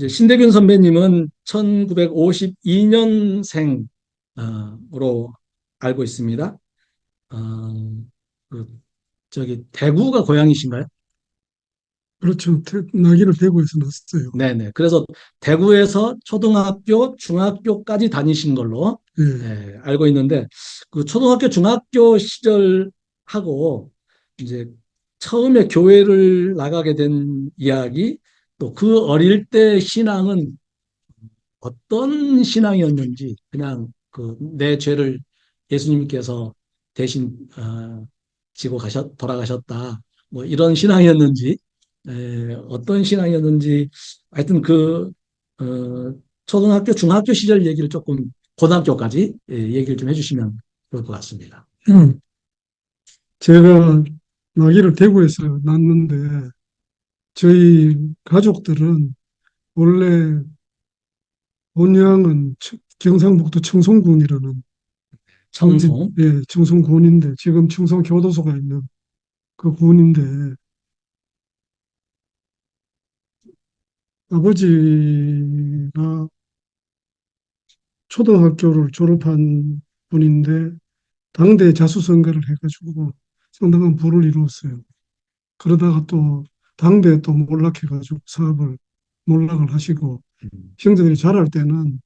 이제 신대균 선배님은 1952년생으로 알고 있습니다. 어, 그 저기 대구가 고향이신가요? 그렇죠. 나기를 대구에서 났어요. 네네. 그래서 대구에서 초등학교, 중학교까지 다니신 걸로 예. 알고 있는데 그 초등학교, 중학교 시절하고 이제 처음에 교회를 나가게 된 이야기 또 그 어릴 때 신앙은 어떤 신앙이었는지 그냥 그 내 죄를 예수님께서 대신 지고 돌아가셨다 뭐 이런 신앙이었는지 어떤 신앙이었는지 하여튼 어, 초등학교 중학교 시절 얘기를 조금 고등학교까지 얘기를 좀 해주시면 좋을 것 같습니다. 제가 나기를 대구에서 났는데 저희 가족들은 원래 본향은 경상북도 청송군이라는 청송. 예, 청송군인데 지금 청송교도소가 있는 그 군인데 아버지가 초등학교를 졸업한 분인데 당대 자수성가를 해가지고 상당한 부를 이루었어요. 그러다가 또 당대에 또 몰락해가지고 사업을 몰락을 하시고 음. 형제들이 자랄 때는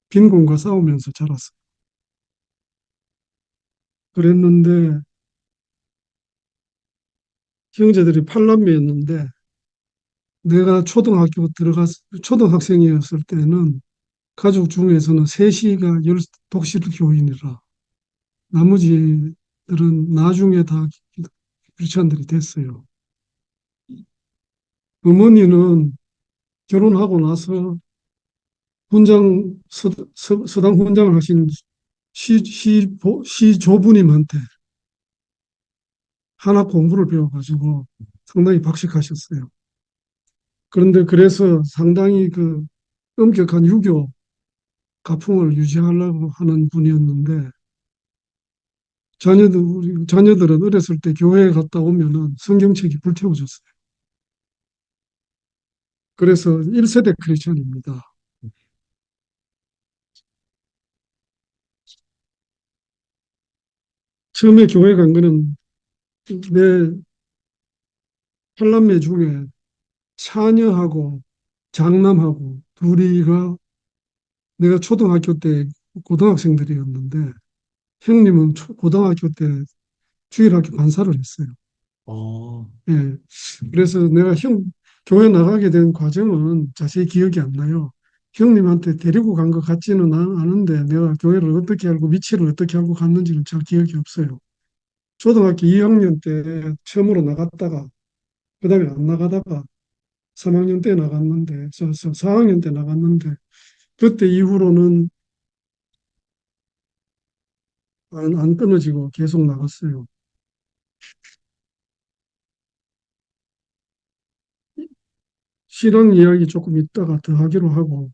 빈곤과 싸우면서 자랐어요. 그랬는데 형제들이 팔남매였는데 내가 초등학생이었을 때는 가족 중에서는 셋이가 독실 교인이라 나머지들은 나중에 다 크리스찬들이 됐어요. 어머니는 결혼하고 나서 서당 훈장을 하신 시조부님한테 한학 공부를 배워가지고 상당히 박식하셨어요. 그런데 그래서 상당히 그 엄격한 유교 가풍을 유지하려고 하는 분이었는데 우리 자녀들은 어렸을 때 교회에 갔다 오면은 성경책이 불태워졌어요. 그래서 1세대 크리스천입니다. 처음에 교회 간 거는 내 팔남매 중에 차녀하고 장남하고 둘이가 내가 초등학교 때 고등학생들이었는데 형님은 고등학교 때 주일학교 반사를 했어요. 어, 예. 그래서 내가 교회 나가게 된 과정은 자세히 기억이 안 나요. 형님한테 데리고 간 것 같지는 않은데 내가 교회를 어떻게 알고 위치를 어떻게 알고 갔는지는 잘 기억이 없어요. 초등학교 2학년 때 처음으로 나갔다가 그다음에 안 나가다가 3학년 때 나갔는데 4학년 때 나갔는데 그때 이후로는 안 끊어지고 계속 나갔어요. 신앙 이야기 조금 있다가 더 하기로 하고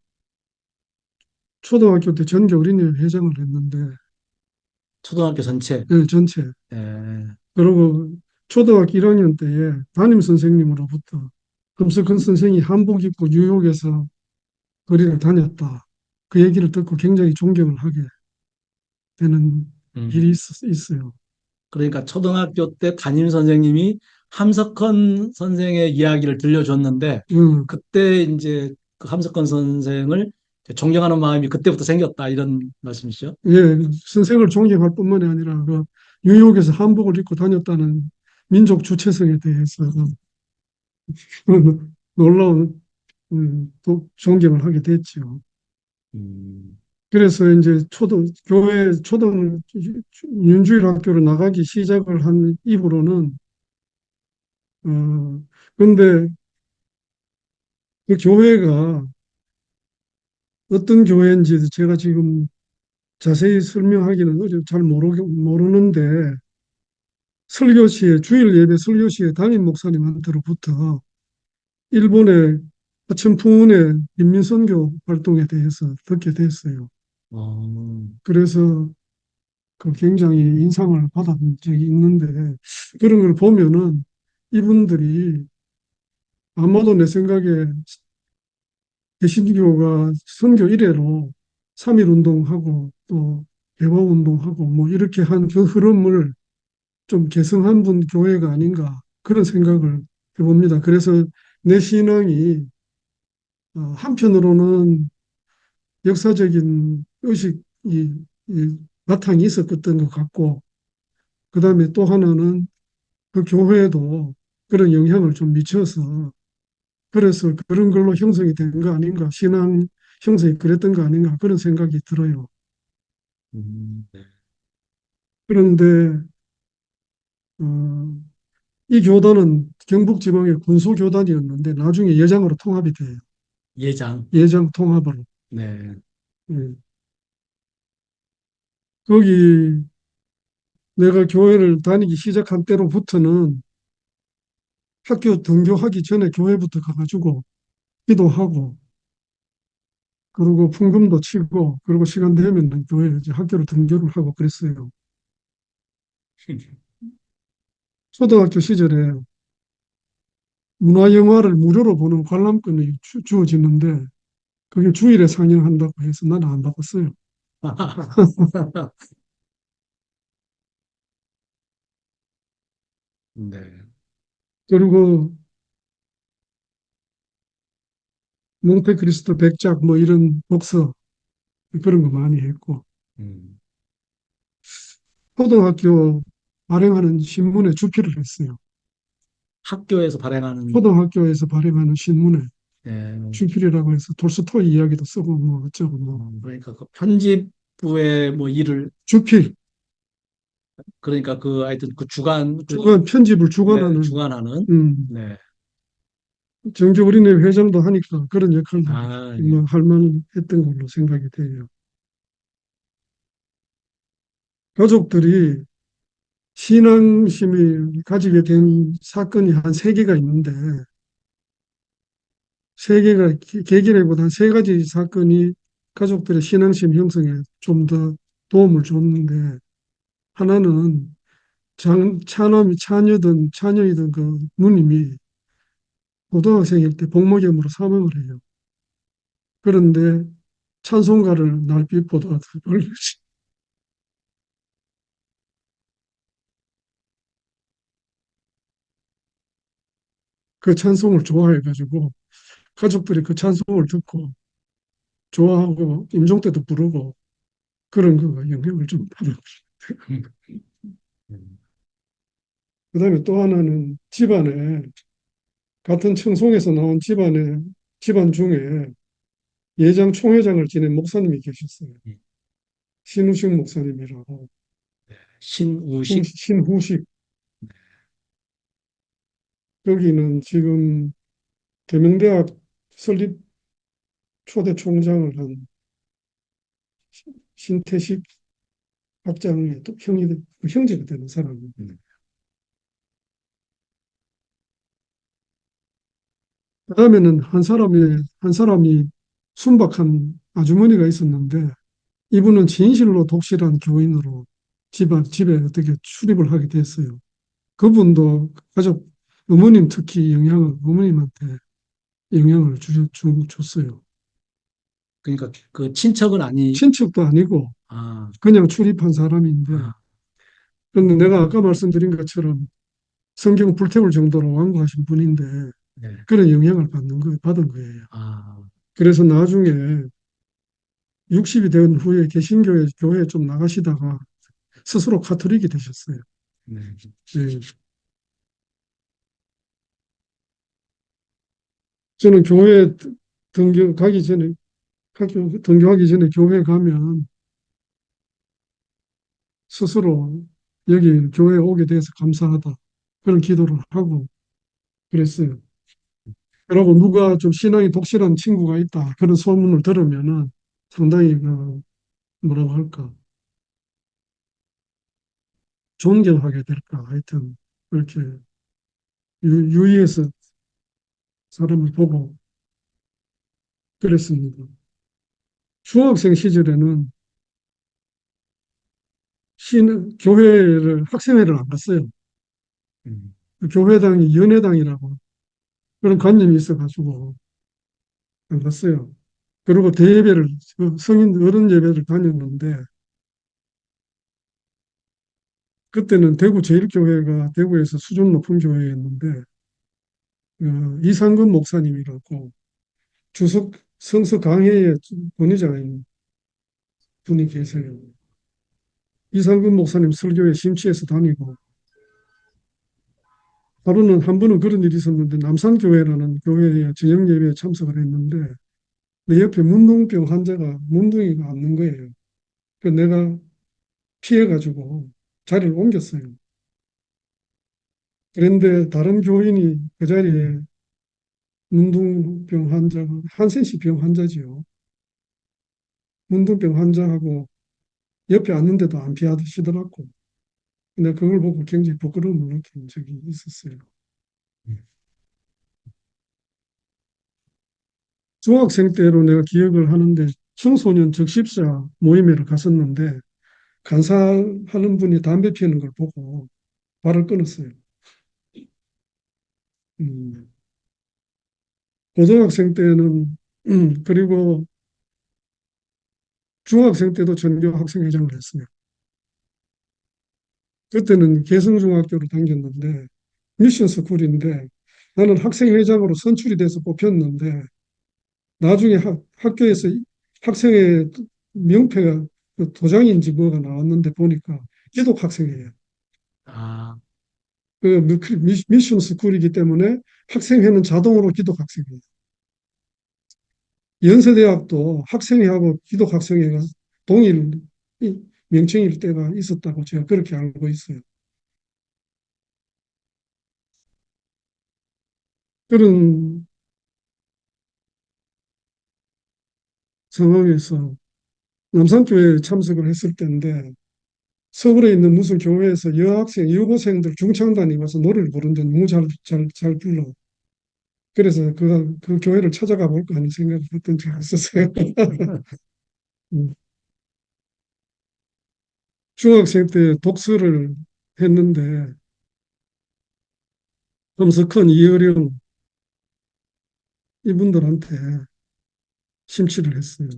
초등학교 때 전교 어린이회 회장을 했는데 초등학교 전체. 예, 전체. 에, 그리고 초등학교 1학년 때에 담임 선생님으로부터 금석헌 선생이 한복 입고 뉴욕에서 거리를 다녔다. 그 얘기를 듣고 굉장히 존경을 하게 되는 일이 음. 있어요. 그러니까 초등학교 때 담임 선생님이 함석헌 선생의 이야기를 들려줬는데 음, 그때 이제 그 함석헌 선생을 존경하는 마음이 그때부터 생겼다 이런 말씀이시죠? 예, 선생을 존경할 뿐만이 아니라 그 뉴욕에서 한복을 입고 다녔다는 민족 주체성에 대해서 놀라운 존경을 하게 됐죠. 음. 그래서 이제 교회 윤주일 학교로 나가기 시작을 한 이후로는 근데 그 교회가 어떤 교회인지 제가 지금 자세히 설명하기는 잘 모르는데 주일 예배 설교시에 담임 목사님한테로부터 일본의 하천풍운의 인민선교 활동에 대해서 듣게 됐어요. 어, 그래서 그 굉장히 인상을 받은 적이 있는데 그런 걸 보면은 이분들이 아마도 내 생각에 개신교가 선교 이래로 3.1 운동하고 또 개화 운동하고 뭐 이렇게 한 그 흐름을 좀 계승한 분 교회가 아닌가 그런 생각을 해봅니다. 그래서 내 신앙이 한편으로는 역사적인 의식이 바탕이 있었던 것 같고 그다음에 또 하나는 그 교회도 그런 영향을 좀 미쳐서 그래서 그런 걸로 형성이 된 거 아닌가 신앙 형성이 그랬던 거 아닌가 그런 생각이 들어요. 네. 그런데 어, 이 교단은 경북 지방의 군소 교단이었는데 나중에 예장으로 통합이 돼요. 예장. 예장 통합으로. 네. 예. 거기 내가 교회를 다니기 시작한 때로부터는 학교 등교하기 전에 교회부터 가가지고 기도하고 그리고 풍금도 치고 그리고 시간 되면 교회 이제 학교로 등교를 하고 그랬어요. 초등학교 시절에 문화영화를 무료로 보는 관람권이 주어지는데 그게 주일에 상영한다고 해서 나는 안 받았어요. 네. 그리고 몽테크리스토 백작 뭐 이런 독서 그런 거 많이 했고 음. 초등학교 발행하는 신문에 주필을 했어요. 학교에서 발행하는, 초등학교에서 발행하는 신문에 예, 주필이라고 해서 돌스토이 이야기도 쓰고 뭐 어쩌고 뭐 그러니까 그 편집부의 뭐 일을, 주필 그러니까 그 하여튼 그 주간, 그, 주간 편집을 네, 주관하는 주관하는, 네. 정교 어린이 회장도 하니까 그런 역할도 아, 예. 뭐 할 만했던 걸로 생각이 돼요. 가족들이 신앙심을 가지게 된 사건이 한 세 개가 있는데 세 개가 계기라기보다 한 세 가지 사건이 가족들의 신앙심 형성에 좀 더 도움을 줬는데 하나는 자녀이던 그 누님이 고등학생일 때 복막염으로 사망을 해요. 그런데 찬송가를 날빛보다 더 멀리 그 찬송을 좋아해가지고 가족들이 그 찬송을 듣고 좋아하고 임종 때도 부르고 그런 거 영향을 좀 받아요. 음. 그다음에 또 하나는 집안에 같은 청송에서 나온 집안 중에 예장 총회장을 지낸 목사님이 계셨어요. 신우식 목사님이라고 신우식, 신후식 여기는 지금 계명대학 설립 초대 총장을 한 신태식 학장의 또 형제가 되는 사람입니다. 음. 그다음에는 한 사람이 순박한 아주머니가 있었는데 이분은 진실로 독실한 교인으로 집에 어떻게 출입을 하게 됐어요. 그분도 가족 어머님 특히 어머님한테 영향을 줬어요. 그러니까 그 친척은 아니, 친척도 아니고 아, 그냥 출입한 사람인데 아, 그런데 내가 아까 말씀드린 것처럼 성경 불태울 정도로 완고하신 분인데 네. 그런 영향을 받은 거예요. 아, 그래서 나중에 60이 된 후에 교회에 좀 나가시다가 스스로 카톨릭이 되셨어요. 네. 예. 저는 등교 가기 전에, 학교 등교하기 전에 교회 가면 스스로 여기 교회에 오게 돼서 감사하다. 그런 기도를 하고 그랬어요. 그리고 누가 좀 신앙이 독실한 친구가 있다. 그런 소문을 들으면은 상당히 뭐라고 할까. 존경하게 될까. 하여튼 그렇게 유의해서 사람을 보고 그랬습니다. 중학생 시절에는 학생회를 안 갔어요. 음. 교회당이 연회당이라고 그런 관념이 있어가지고 안 갔어요. 그리고 대예배를, 성인 어른 예배를 다녔는데, 그때는 대구 제일교회가 대구에서 수준 높은 교회였는데, 이상근 목사님이라고 주석 성서 강해의 권위자인 분이 계세요. 이상근 목사님 설교에 심취해서 다니고, 하루는 한 번은 그런 일이 있었는데, 남산교회라는 교회에 저녁 예배에 참석을 했는데, 내 옆에 문둥병 환자가 문둥이가 앓는 거예요. 그 내가 피해가지고 자리를 옮겼어요. 그런데 다른 교인이 그 자리에 문둥병 환자가, 한센시 병 환자지요. 문둥병 환자하고 옆에 앉는데도 안 피하시더라고. 근데 그걸 보고 굉장히 부끄러움을 느낀 적이 있었어요. 중학생 때로 내가 기억을 하는데 청소년 적십자 모임회를 갔었는데 간사하는 분이 담배 피우는 걸 보고 발을 끊었어요. 음, 고등학생 때는 그리고 중학생 때도 전교 학생회장을 했어요. 그때는 개성중학교를 다녔는데 미션 스쿨인데 나는 학생회장으로 선출이 돼서 뽑혔는데 나중에 학교에서 학생회 명패가 그 도장인지 뭐가 나왔는데 보니까 기독 학생회예요. 아, 그 미션 스쿨이기 때문에 학생회는 자동으로 기독 학생회예요. 연세대학도 학생회하고 기독 학생회가 동일 명칭일 때가 있었다고 제가 그렇게 알고 있어요. 그런 상황에서 남산교회에 참석을 했을 때인데 서울에 있는 무슨 교회에서 여학생, 여고생들 중창단이 와서 노래를 부르는데 너무 잘 불러. 그래서 그 교회를 찾아가 볼까 하는 생각을 했던 적이 있었어요. 음. 중학생 때 독서를 했는데 엄석헌, 이어령 이분들한테 심취를 했어요.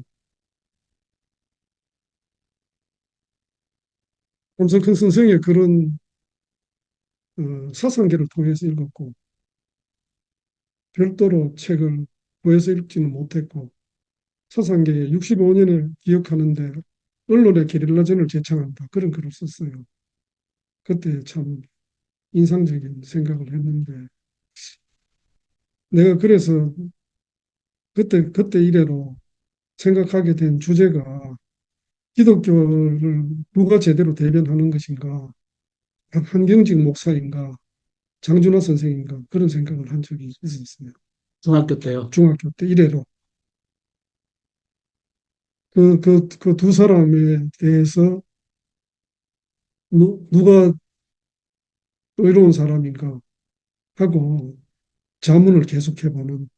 엄석헌 선생의 그런 사상계를 통해서 읽었고 별도로 책을 구해서 읽지는 못했고 사상계의 65년을 기억하는데 언론의 게릴라전을 제창한다. 그런 글을 썼어요. 그때 참 인상적인 생각을 했는데 내가 그래서 그때 이래로 생각하게 된 주제가 기독교를 누가 제대로 대변하는 것인가, 한경직 목사인가, 장준하 선생인가 그런 생각을 한 적이 있었어요. 중학교 때요. 중학교 때 이래로 그 두 사람에 대해서 누가 의로운 사람인가 하고 자문을 계속해보는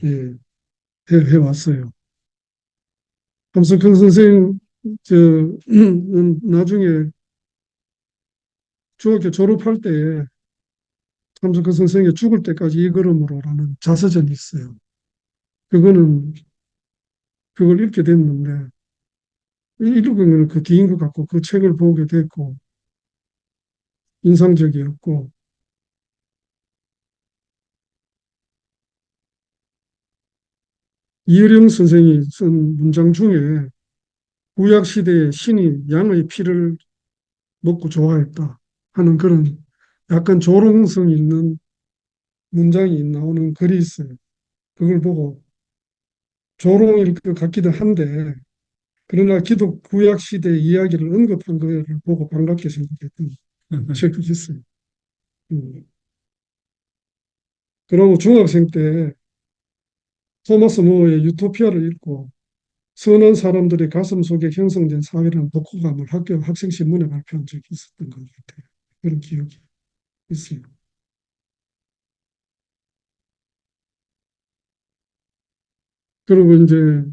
예, 해왔어요. 함석헌 선생 저 나중에 중학교 졸업할 때 함석헌 선생의 죽을 때까지 이 걸음으로라는 자서전이 있어요. 그거는 그걸 읽게 됐는데 읽으면 그 뒤인 것 같고 그 책을 보게 됐고 인상적이었고 이혜령 선생이 쓴 문장 중에 구약 시대의 신이 양의 피를 먹고 좋아했다 하는 그런 약간 조롱성 있는 문장이 나오는 글이 있어요. 그걸 보고 조롱일 것 같기도 한데 그러나 기독 구약 시대 이야기를 언급한 거를 보고 반갑게 생각했던 적이 있어요. 음. 그리고 중학생 때 토마스 모어의 유토피아를 읽고 선한 사람들의 가슴 속에 형성된 사회라는 독후감을 학교 학생 신문에 발표한 적이 있었던 것 같아요. 그런 기억이 있어요. 그리고 이제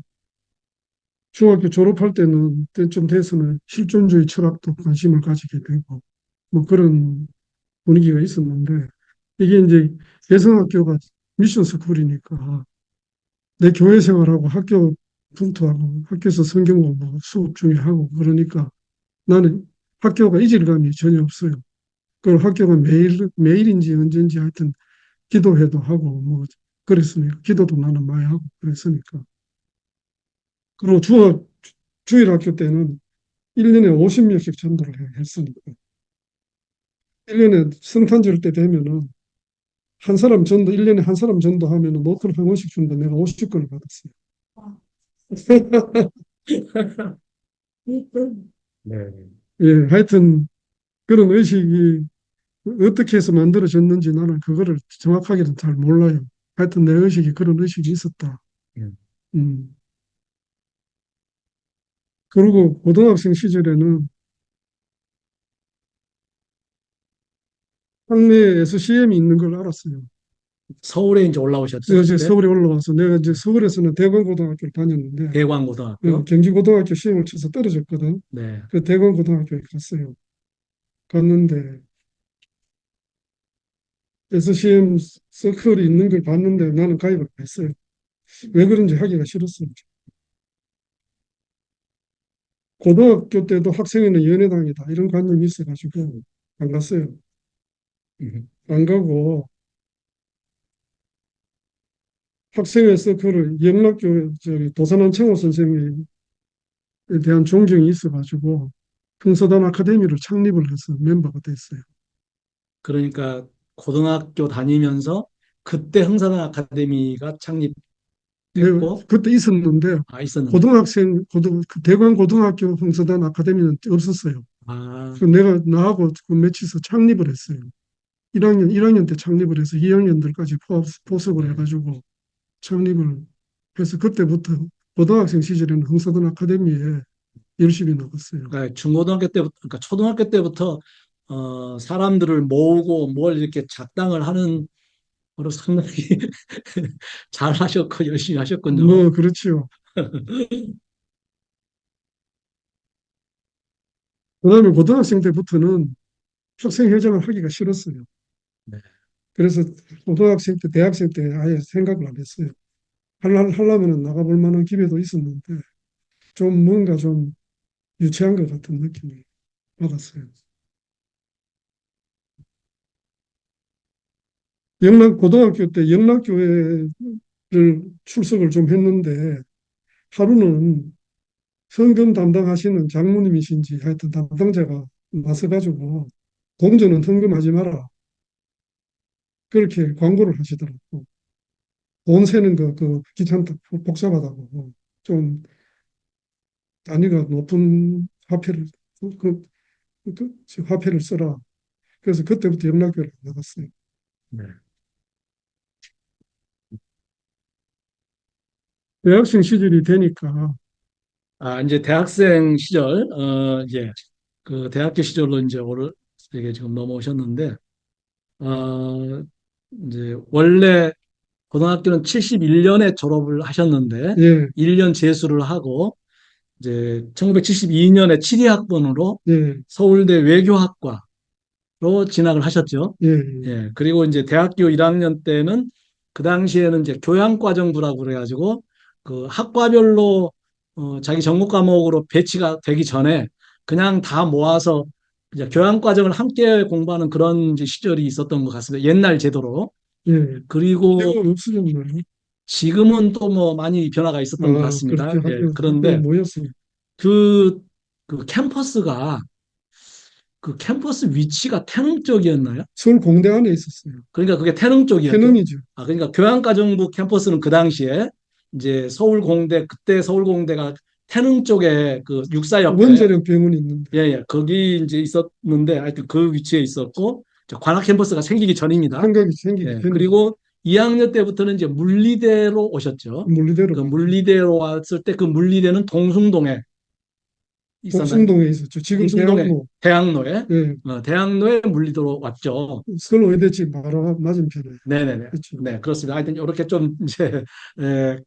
중학교 졸업할 때는 때쯤 돼서는 실존주의 철학도 관심을 가지게 되고 뭐 그런 분위기가 있었는데 이게 이제 개성학교가 미션 스쿨이니까 내 교회 생활하고 학교 분투하고 학교에서 성경 공부 수업 중에 하고 그러니까 나는 학교가 이질감이 전혀 없어요. 그 학교가 매일인지 언제인지 하여튼 기도회도 하고 뭐 그랬으니까 기도도 나는 많이 하고 그랬으니까. 그리고 주일학교 때는 1년에 50명씩 전도를 했으니까. 1년에 성탄절 때 되면은 한 사람 전도, 1년에 한 사람 전도하면은 노트를 한 권씩 준다. 내가 50권을 받았어요. 네. 예, 하여튼 그런 의식이 어떻게 해서 만들어졌는지 나는 그거를 정확하게는 잘 몰라요. 하여튼 내 의식이 그런 의식이 있었다. 음. 음. 그리고 고등학생 시절에는 학내에서 시험이 있는 걸 알았어요. 서울에 이제 올라오셨죠, 그래서 이제 그때? 서울에 올라와서 내가 이제 서울에서는 대관고등학교를 다녔는데 대광고등학교. 경기고등학교 시험을 쳐서 떨어졌거든. 네. 그 대관고등학교에 갔어요. 갔는데 SCM 서클이 있는 걸 봤는데 나는 가입을 했어요. 왜 그런지 하기가 싫었어요. 고등학교 때도 학생회는 연애당이다 이런 관념이 있어가지고 안 갔어요. 음. 안 가고 학생회 서클을 영락교 저기 도산한 청호 선생님에 대한 존경이 있어가지고 흥서단 아카데미를 창립을 해서 멤버가 됐어요. 그러니까 고등학교 다니면서 그때 흥사단 아카데미가 내가 창립됐고, 그때 있었는데 아, 있었는데. 그 대관 고등학교 흥서단 아카데미는 없었어요. 아, 그래서 내가 나하고 그 며칠서 창립을 했어요. 1학년 때 창립을 해서 2학년들까지 포섭을 네. 해가지고 창립을 해서 그때부터 고등학생 시절에는 흥서단 아카데미에 열심히 나갔어요. 그러니까 중고등학교 때부터, 그러니까 초등학교 때부터 사람들을 모으고 뭘 이렇게 작당을 하는 거로 상당히 잘 하셨고 열심히 하셨군요. 뭐 그렇지요. 그다음에 고등학생 때부터는 학생회장을 하기가 싫었어요. 네. 그래서 고등학생 때, 대학생 때 아예 생각을 안 했어요. 하려면은 나가볼 만한 기회도 있었는데 좀 뭔가 좀 유치한 것 같은 느낌을 받았어요. 고등학교 때 영락교회를 출석을 좀 했는데 하루는 성경 담당하시는 장모님이신지 하여튼 담당자가 나서가지고 공전은 헌금하지 마라. 그렇게 광고를 하시더라고. 돈 세는 그 귀찮다, 복잡하다고. 좀 단위가 높은 화폐를 써라. 그래서 그때부터 영락교회를 나갔어요. 네. 대학생 시절이 되니까 아, 이제 대학생 시절, 이제 그 대학교 시절로 이제 이게 지금 넘어오셨는데, 어, 이제 원래 고등학교는 71년에 졸업을 하셨는데, 예, 1년 재수를 하고, 이제 1972년에 7위학번으로 예, 서울대 외교학과로 진학을 하셨죠. 예, 예, 예, 그리고 이제 대학교 1학년 때는 그 당시에는 이제 교양과정부라고 그래가지고 그 학과별로 자기 전공 과목으로 배치가 되기 전에 그냥 다 모아서 이제 교양과정을 함께 공부하는 그런 이제 시절이 있었던 것 같습니다. 옛날 제도로. 예. 그리고 지금은 없어졌나요? 지금은 또 뭐 많이 변화가 있었던 것 아, 같습니다. 그렇게 예, 학교가 그런데 모였습니다. 그, 그 캠퍼스가 그 캠퍼스 위치가 태릉 쪽이었나요? 서울 공대 안에 있었어요. 그러니까 그게 태릉 쪽이었죠. 태릉이죠. 아, 그러니까 교양과정부 캠퍼스는 그 당시에 이제 서울공대, 그때 서울공대가 태릉 쪽에 그 육사 옆에, 원자력 병원이 있는데 예, 예, 거기 이제 있었는데 하여튼 그 위치에 있었고, 저 관악 캠퍼스가 생기기 전입니다. 생각이 생기기 예, 전에 그리고 2학년 때부터는 이제 물리대로 오셨죠. 물리대로 그 가고 물리대로 왔을 때 그 물리대는 동숭동에 있었나요? 동숭동에 있었죠. 지금 동숭동에, 대학로, 대학로에, 예, 대학로에 물리대로 왔죠. 서울의대집 바로 맞은편에 네네네. 그렇죠. 네, 그렇습니다. 하여튼 이렇게 좀 이제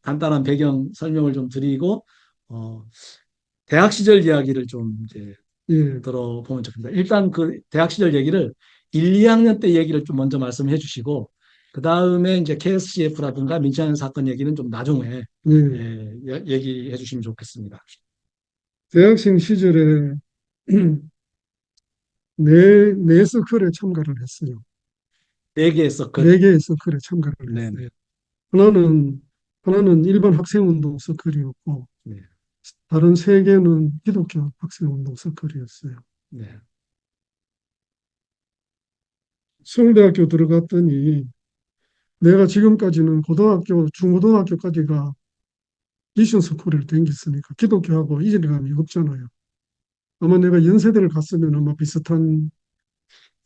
간단한 배경 설명을 좀 드리고 어, 대학 시절 이야기를 좀 이제 예, 들어보면 좋겠습니다. 일단 그 대학 시절 얘기를 1, 2학년 때 얘기를 좀 먼저 말씀해 주시고 그 다음에 이제 KSCF라든가 민치환경 사건 얘기는 좀 나중에 예. 얘기해 주시면 좋겠습니다. 대학생 시절에 네 서클에 참가를 했어요. 네 개의 서클. 네 개의 서클에 참가를 네네. 했어요. 하나는, 하나는 일반 학생운동 서클이었고, 네. 다른 세 개는 기독교 학생운동 서클이었어요. 네. 서울대학교 들어갔더니 내가 지금까지는 고등학교, 중고등학교까지가 미션 스쿨을 다녔으니까 기독교하고 이질감이 없잖아요. 아마 내가 연세대를 갔으면 아마 비슷한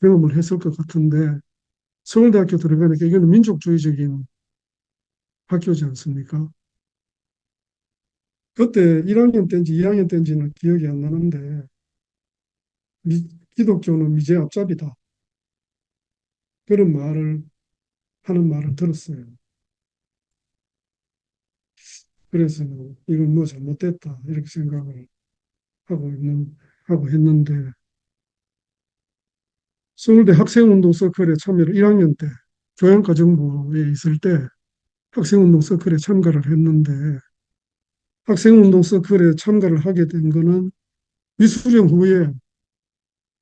경험을 했을 것 같은데 서울대학교 들어가니까 이거는 민족주의적인 학교지 않습니까? 그때 1학년 때인지 2학년 때인지는 기억이 안 나는데 기독교는 미제 앞잡이다. 그런 말을 하는 말을 들었어요. 그래서 이건 뭐 잘못됐다 이렇게 생각을 하고 했는데 서울대 학생운동 서클에 참여를 1학년 때 교양과정부에 있을 때 학생운동 서클에 참가를 했는데 학생운동 서클에 참가를 하게 된 거는 미수령 후에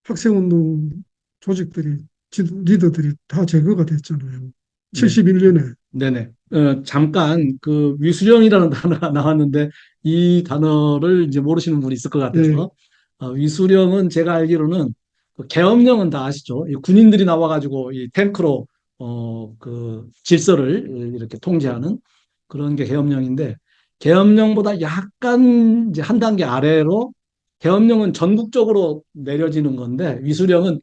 학생운동 조직들이 리더들이 다 제거가 됐잖아요. 네. 71년에. 네네. 잠깐 그 위수령이라는 단어가 나왔는데 이 단어를 이제 모르시는 분이 있을 것 예, 같아서 위수령은 제가 알기로는 그 계엄령은 다 아시죠? 이 군인들이 나와가지고 이 탱크로 그 질서를 이렇게 통제하는 그런 게 계엄령인데 계엄령보다 약간 이제 한 단계 아래로 계엄령은 전국적으로 내려지는 건데 위수령은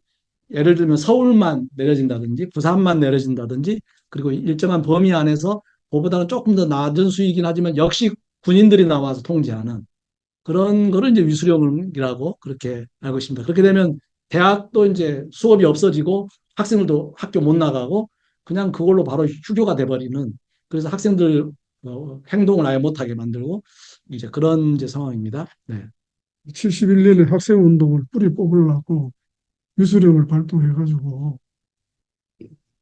예를 들면 서울만 내려진다든지 부산만 내려진다든지 그리고 일정한 범위 안에서 그보다는 조금 더 낮은 수이긴 하지만 역시 군인들이 나와서 통제하는 그런 거를 이제 위수령이라고 그렇게 알고 있습니다. 그렇게 되면 대학도 이제 수업이 없어지고 학생들도 학교 못 나가고 그냥 그걸로 바로 휴교가 돼버리는 그래서 학생들 행동을 아예 못하게 만들고 이제 그런 이제 상황입니다. 네. 71년에 학생운동을 뿌리 뽑으려고 유수령을 발동해가지고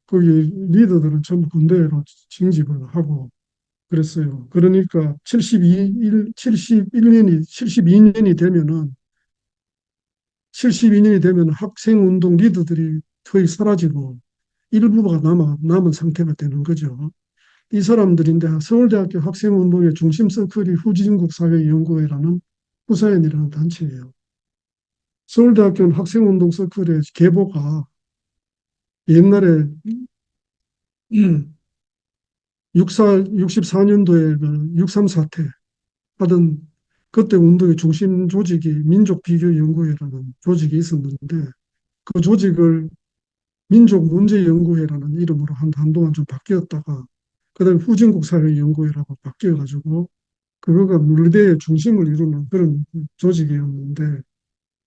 거기 리더들은 전부 군대로 징집을 하고 그랬어요. 그러니까 72년이 되면은 72년이 되면 학생운동 리더들이 거의 사라지고 일부가 남은 상태가 되는 거죠. 이 사람들인데 서울대학교 학생운동의 중심 서클이 후진국 사회연구회라는 후사연이라는 단체예요. 서울대학교는 학생운동 서클의 계보가 옛날에 64년도에 그 6.3 사태 하던 그때 운동의 중심 조직이 민족비교연구회라는 조직이 있었는데 그 조직을 민족문제연구회라는 이름으로 한동안 좀 바뀌었다가 그다음에 후진국사회연구회라고 바뀌어가지고 그거가 물리대의 중심을 이루는 그런 조직이었는데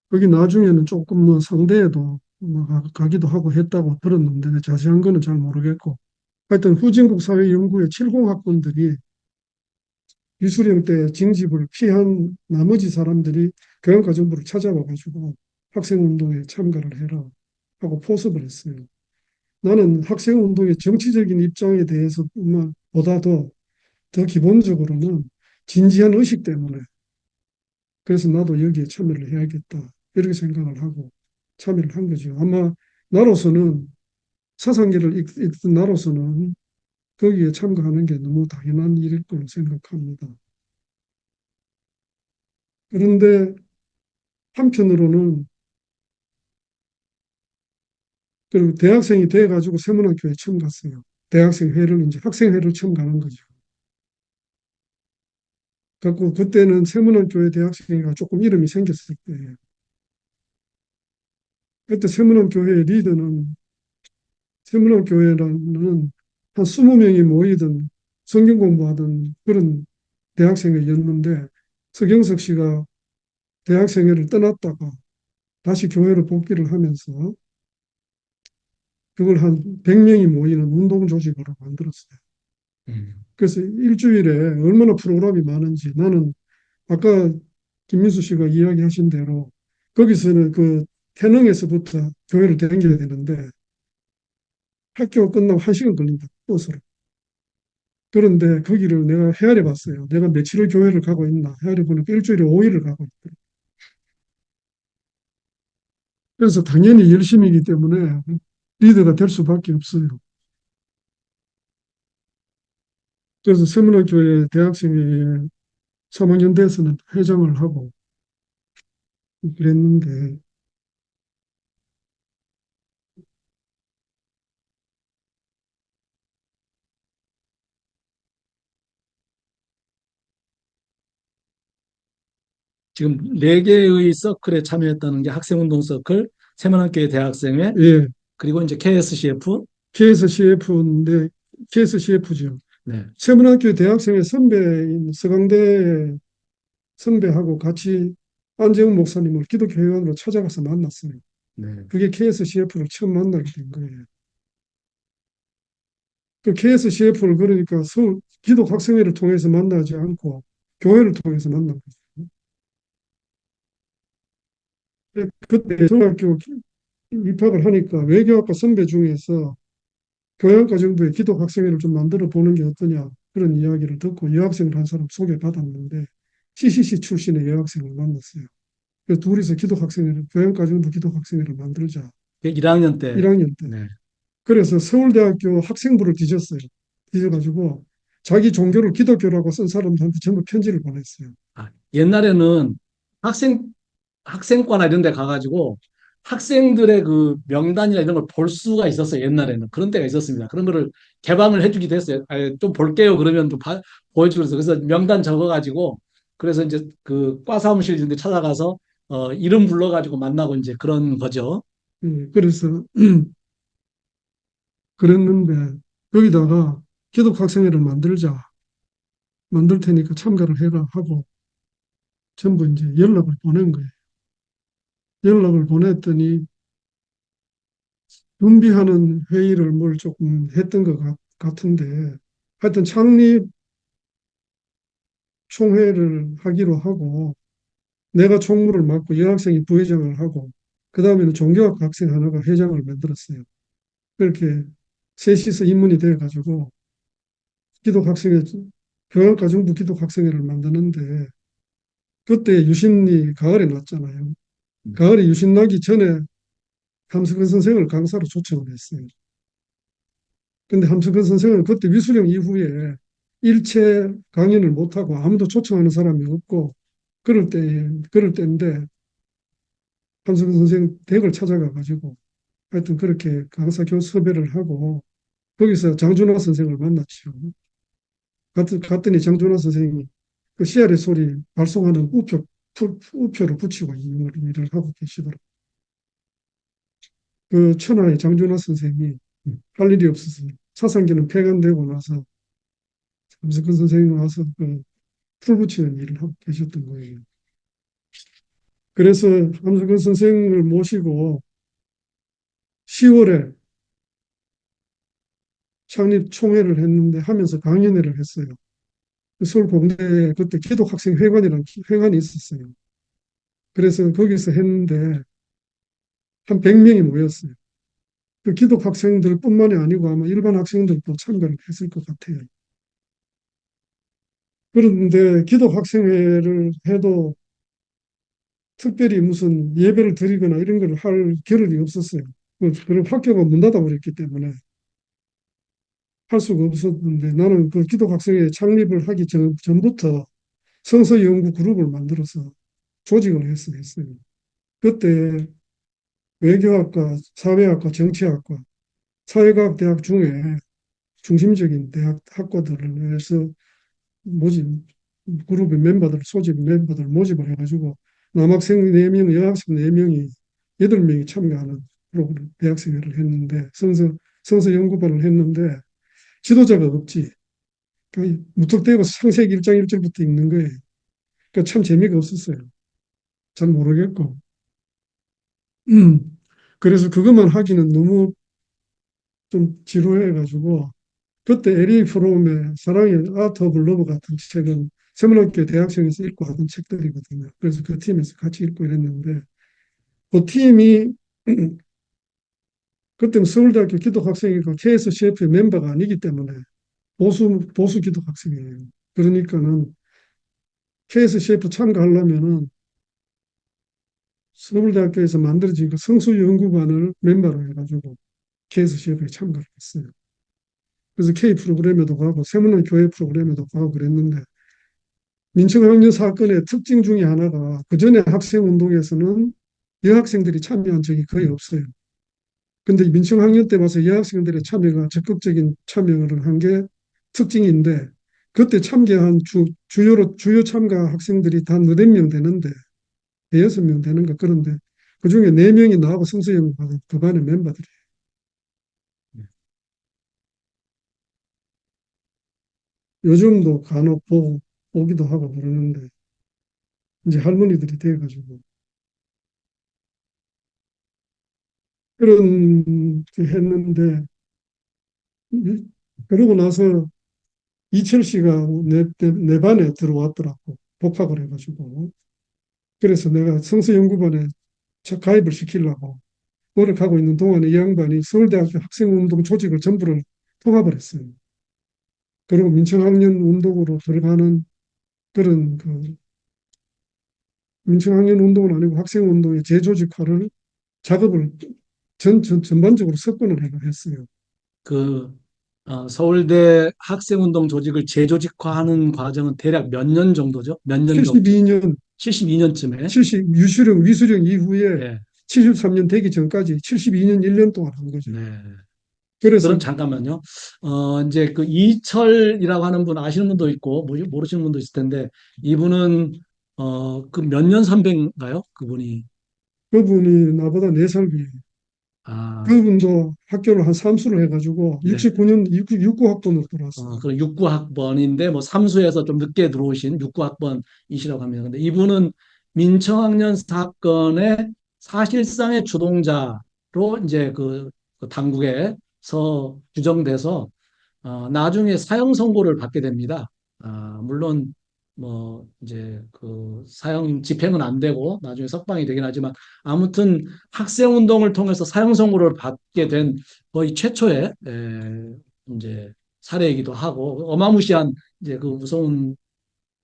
거기 나중에는 조금 뭐 상대에도 뭐 가기도 하고 했다고 들었는데 자세한 거는 잘 모르겠고 하여튼 후진국사회연구회 70학번들이 이수령 때 징집을 피한 나머지 사람들이 교양과정부를 찾아와가지고 학생운동에 참가를 해라 하고 포섭을 했어요. 나는 학생운동의 정치적인 입장에 대해서 보다도 더 기본적으로는 진지한 의식 때문에 그래서 나도 여기에 참여를 해야겠다 이렇게 생각을 하고 참여를 한 거죠. 아마 나로서는 사상계를 읽던 나로서는 거기에 참가하는 게 너무 당연한 일일 거로 생각합니다. 그런데 한편으로는 그리고 대학생이 돼가지고 세문학교에 처음 갔어요. 대학생 회를 이제 학생회를 처음 가는 거죠. 그래고 그때는 세문학교에 대학생회가 조금 이름이 생겼을 때예요. 그때 세문학교회 리더는 세문학교회라는 한 20명이 모이던 성경 공부하던 그런 대학생회였는데 서경석 씨가 대학생회를 떠났다가 다시 교회로 복귀를 하면서 그걸 한 100명이 모이는 운동 조직으로 만들었어요. 음. 그래서 일주일에 얼마나 프로그램이 많은지 나는 아까 김민수 씨가 이야기하신 대로 거기서는 그 태능에서부터 교회를 다녀야 되는데 학교 끝나고 1시간 걸린다, 버스로. 그런데 거기를 내가 헤아려 봤어요. 내가 며칠을 교회를 가고 있나. 헤아려 보니까 일주일에 5일을 가고 있더라고요. 그래서 당연히 열심이기 때문에 리더가 될 수밖에 없어요. 그래서 세문학교의 대학생회 3학년 돼서는 회장을 하고 그랬는데, 지금 네 개의 서클에 참여했다는 게 학생운동 서클, 세문학교의 대학생회, 예, 그리고 이제 KSCF. KSCF인데, KSCF죠. 네, 세문학교 대학생회 선배인 서강대 선배하고 같이 안재훈 목사님을 기독교회관으로 찾아가서 만났어요. 네. 그게 KSCF를 처음 만나게 된 거예요. 그 KSCF를 그러니까 서울 기독학생회를 통해서 만나지 않고 교회를 통해서 만난 거죠. 그때 중학교 입학을 하니까 외교학과 선배 중에서 교양과 정부의 기독학생회를 좀 만들어 보는 게 어떠냐 그런 이야기를 듣고 여학생을 한 사람 소개받았는데 CCC 출신의 여학생을 만났어요. 그래서 둘이서 기독학생회를 교양과 정부 기독학생회를 만들자. 1학년 때. 1학년 때. 네. 그래서 서울대학교 학생부를 뒤졌어요. 뒤져가지고 자기 종교를 기독교라고 쓴 사람들한테 전부 편지를 보냈어요. 아, 옛날에는 학생, 학생과나 이런 데 가가지고 학생들의 그 명단이나 이런 걸 볼 수가 있었어요. 옛날에는. 그런 데가 있었습니다. 그런 거를 개방을 해주기도 했어요. 좀 볼게요. 그러면 또 보여주고 그래서 명단 적어가지고 그래서 이제 그 과 사무실 이런 데 찾아가서 이름 불러가지고 만나고 이제 그런 거죠. 그래서 그랬는데 거기다가 기독학생회를 만들 테니까 참가를 해라 하고 전부 이제 연락을 보낸 거예요. 연락을 보냈더니 준비하는 회의를 뭘 조금 했던 것 같은데 하여튼 창립 총회를 하기로 하고 내가 총무를 맡고 여학생이 부회장을 하고 그 다음에는 종교학 학생 하나가 회장을 만들었어요. 그렇게 셋이서 인문이 돼가지고 기독학생회 교양과정부 기독학생회를 만드는데 그때 유신이 가을에 났잖아요. 가을에 유신 나기 전에 함석헌 선생을 강사로 초청을 했어요. 근데 함석헌 선생은 그때 위수령 이후에 일체 강연을 못하고 아무도 초청하는 사람이 없고 그럴 때인데 함석헌 선생 댁을 찾아가가지고 하여튼 그렇게 강사 교수 섭외를 하고 거기서 장준하 선생을 만났죠. 갔더니 장준하 선생이 그 CR의 소리 발송하는 우표를 붙이고 있는 일을 하고 계시더라고요. 그 천하의 장준하 선생이 할 일이 없어서 사상기는 폐간되고 나서 함석헌 선생이 와서 그 풀 붙이는 일을 하고 계셨던 거예요. 그래서 함석헌 선생을 모시고 10월에 창립 총회를 했는데 하면서 강연회를 했어요. 서울 공대에 그때 기독학생회관이라는 회관이 있었어요. 그래서 거기서 했는데 한 100명이 모였어요. 그 기독학생들뿐만이 아니고 아마 일반 학생들도 참가를 했을 것 같아요. 그런데 기독학생회를 해도 특별히 무슨 예배를 드리거나 이런 걸 할 겨를이 없었어요. 그런 학교가 문 닫아버렸기 때문에 할 수가 없었는데 나는 그 기독학생회 창립을 하기 전부터 성서연구 그룹을 만들어서 조직을 했어요. 그때 외교학과, 사회학과, 정치학과, 사회과학 대학 중에 중심적인 대학 학과들을 해서 모집, 그룹의 멤버들, 소집 멤버들 모집을 해가지고 남학생 4명, 여학생 4명이 8명이 참가하는 프로그램 대학생회를 했는데 성서 연구반을 했는데 지도자가 없지. 그 무턱대고 창세기 1장 1절부터 읽는 거예요. 그러니까 참 재미가 없었어요. 잘 모르겠고. 그래서 그것만 하기는 너무 좀 지루해가지고 그때 에리 프롬의 사랑의 아트 오브 러브 같은 책은 세문학교 대학생에서 읽고 하던 책들이거든요. 그래서 그 팀에서 같이 읽고 이랬는데 그 팀이 그때는 서울대학교 기독학생이고 KSCF의 멤버가 아니기 때문에 보수 기독학생이에요. 그러니까는 KSCF 참가하려면은 서울대학교에서 만들어진 그 성수연구반을 멤버로 해가지고 KSCF에 참가를 했어요. 그래서 K 프로그램에도 가고 세문안 교회 프로그램에도 가고 그랬는데 민청학년 사건의 특징 중에 하나가 그전에 학생운동에서는 여학생들이 참여한 적이 거의 없어요. 근데 민청학년 때 와서 여학생들의 참여가 적극적인 참여를 한 게 특징인데 그때 참가한 주요 참가 학생들이 단 너댓 명 되는데 대여섯 명 되는가 그런데 그중에 네 명이 나하고 성수연구반 그 반의 멤버들이에요. 요즘도 간혹 보기도 하고 그러는데 이제 할머니들이 돼가지고 그런 게 했는데 그러고 나서 이철 씨가 내 반에 들어왔더라고. 복학을 해가지고. 그래서 내가 성서연구반에 가입을 시키려고 노력하고 있는 동안에 이 양반이 서울대학교 학생운동 조직을 전부를 통합을 했어요. 그리고 민청학년 운동으로 들어가는 그런 그 민청학년 운동은 아니고 학생운동의 재조직화를 작업을 전반적으로 석권을 했어요. 그 서울대 학생운동 조직을 재조직화하는 과정은 대략 몇 년 정도죠? 몇 년 정도? 72년 72년쯤에. 유수령, 위수령 이후에 예. 73년 되기 전까지 72년 1년 동안 한 거죠. 네. 그래서 그럼 잠깐만요. 이제 그 이철이라고 하는 분 아시는 분도 있고 모르시는 분도 있을 텐데 이분은 그 몇 년 선배인가요? 그분이. 그분이 나보다 4살 위에. 아, 그분도 학교를 한 삼수를 해가지고 네. 69년 육구학번으로 들어왔어요. 그 69학번인데 뭐 삼수에서 좀 늦게 들어오신 69학번이시라고 합니다. 근데 이분은 민청학년 사건의 사실상의 주동자로 이제 그 당국에서 규정돼서 나중에 사형 선고를 받게 됩니다. 물론 뭐 이제 그 사형 집행은 안 되고 나중에 석방이 되긴 하지만 아무튼 학생 운동을 통해서 사형 선고를 받게 된 거의 최초의 이제 사례이기도 하고 어마무시한 이제 그 무서운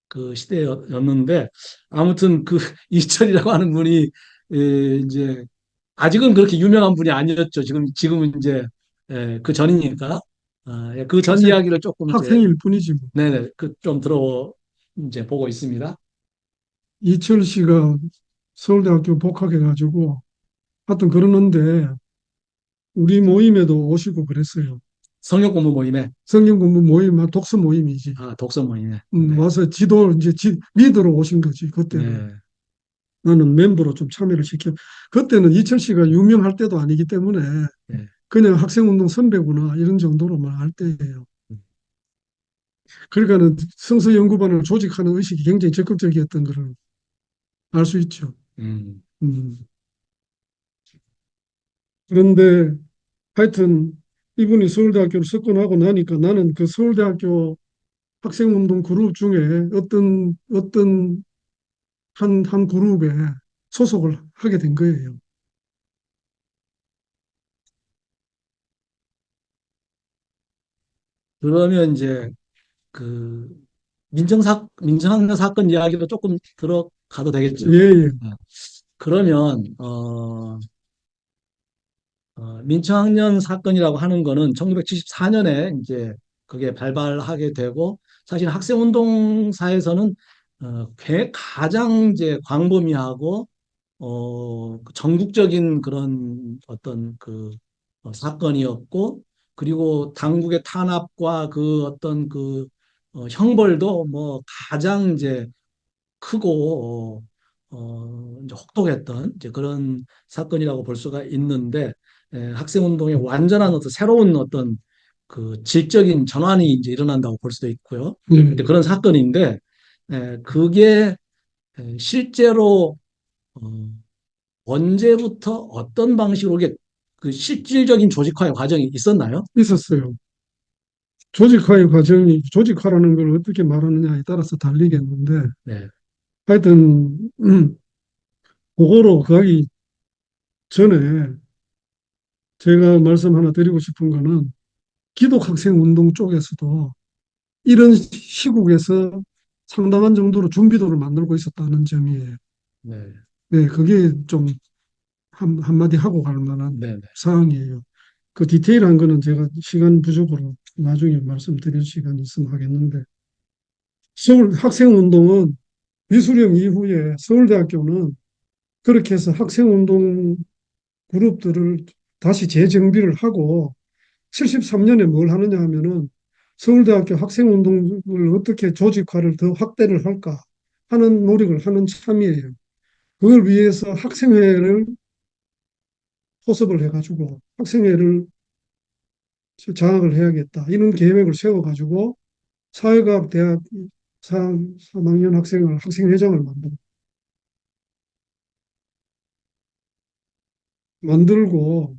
그 시대였는데 아무튼 그 이철이라고 하는 분이 이제 아직은 그렇게 유명한 분이 아니었죠. 지금은 이제 그 전이니까 그 전 학생, 이야기를 조금 이제 학생일 뿐이지 뭐. 네네 그 좀 들어 이제 보고 있습니다. 이철 씨가 서울대학교 복학해가지고 하여튼 그러는데 우리 모임에도 오시고 그랬어요. 성역 공부 모임에 성경 공부 모임, 독서 모임이지. 독서 모임에 네, 와서 지도 이제 리더로 오신 거지, 그때는. 네, 나는 멤버로 좀 참여를 시켜. 그때는 이철 씨가 유명할 때도 아니기 때문에 네. 그냥 학생운동 선배구나 이런 정도로만 알 때예요. 그러니까는 성서연구반을 조직하는 의식이 굉장히 적극적이었던 것을 알 수 있죠. 음. 음. 그런데 하여튼 이분이 서울대학교를 석권하고 나니까 나는 그 서울대학교 학생운동 그룹 중에 어떤 한 그룹에 소속을 하게 된 거예요. 그러면 이제 그 민정학년 사건 이야기도 조금 들어가도 예, 되겠죠. 예. 네. 그러면 민청학년 사건이라고 하는 거는 1974년에 이제 그게 발발하게 되고 사실 학생운동사에서는 가장 이제 광범위하고 그 전국적인 그런 어떤 그 사건이었고 그리고 당국의 탄압과 그 어떤 그 형벌도 뭐 가장 이제 크고 이제 혹독했던 이제 그런 사건이라고 볼 수가 있는데 학생운동의 완전한 어떤 새로운 어떤 그 질적인 전환이 이제 일어난다고 볼 수도 있고요. 이제 음. 그런 사건인데 그게 실제로 어, 언제부터 어떤 방식으로 이게 그 실질적인 조직화의 과정이 있었나요? 있었어요. 조직화라는 걸 어떻게 말하느냐에 따라서 달리겠는데, 네, 하여튼, 그거로 가기 전에 제가 말씀 하나 드리고 싶은 거는 기독학생 운동 쪽에서도 이런 시국에서 상당한 정도로 준비도를 만들고 있었다는 점이에요. 네, 네, 그게 좀 한마디 하고 갈 만한 네, 네. 사항이에요. 그 디테일한 거는 제가 시간 부족으로 나중에 말씀드릴 시간이 있으면 하겠는데, 서울 학생운동은 미수령 이후에 서울대학교는 그렇게 해서 학생운동 그룹들을 다시 재정비를 하고 73년에 뭘 하느냐 하면은 서울대학교 학생운동을 어떻게 조직화를 더 확대를 할까 하는 노력을 하는 참이에요. 그걸 위해서 학생회를 포섭을 해가지고 학생회를 장악을 해야겠다. 이런 계획을 세워가지고 사회과학 대학 3학년 학생을 학생회장을 만들고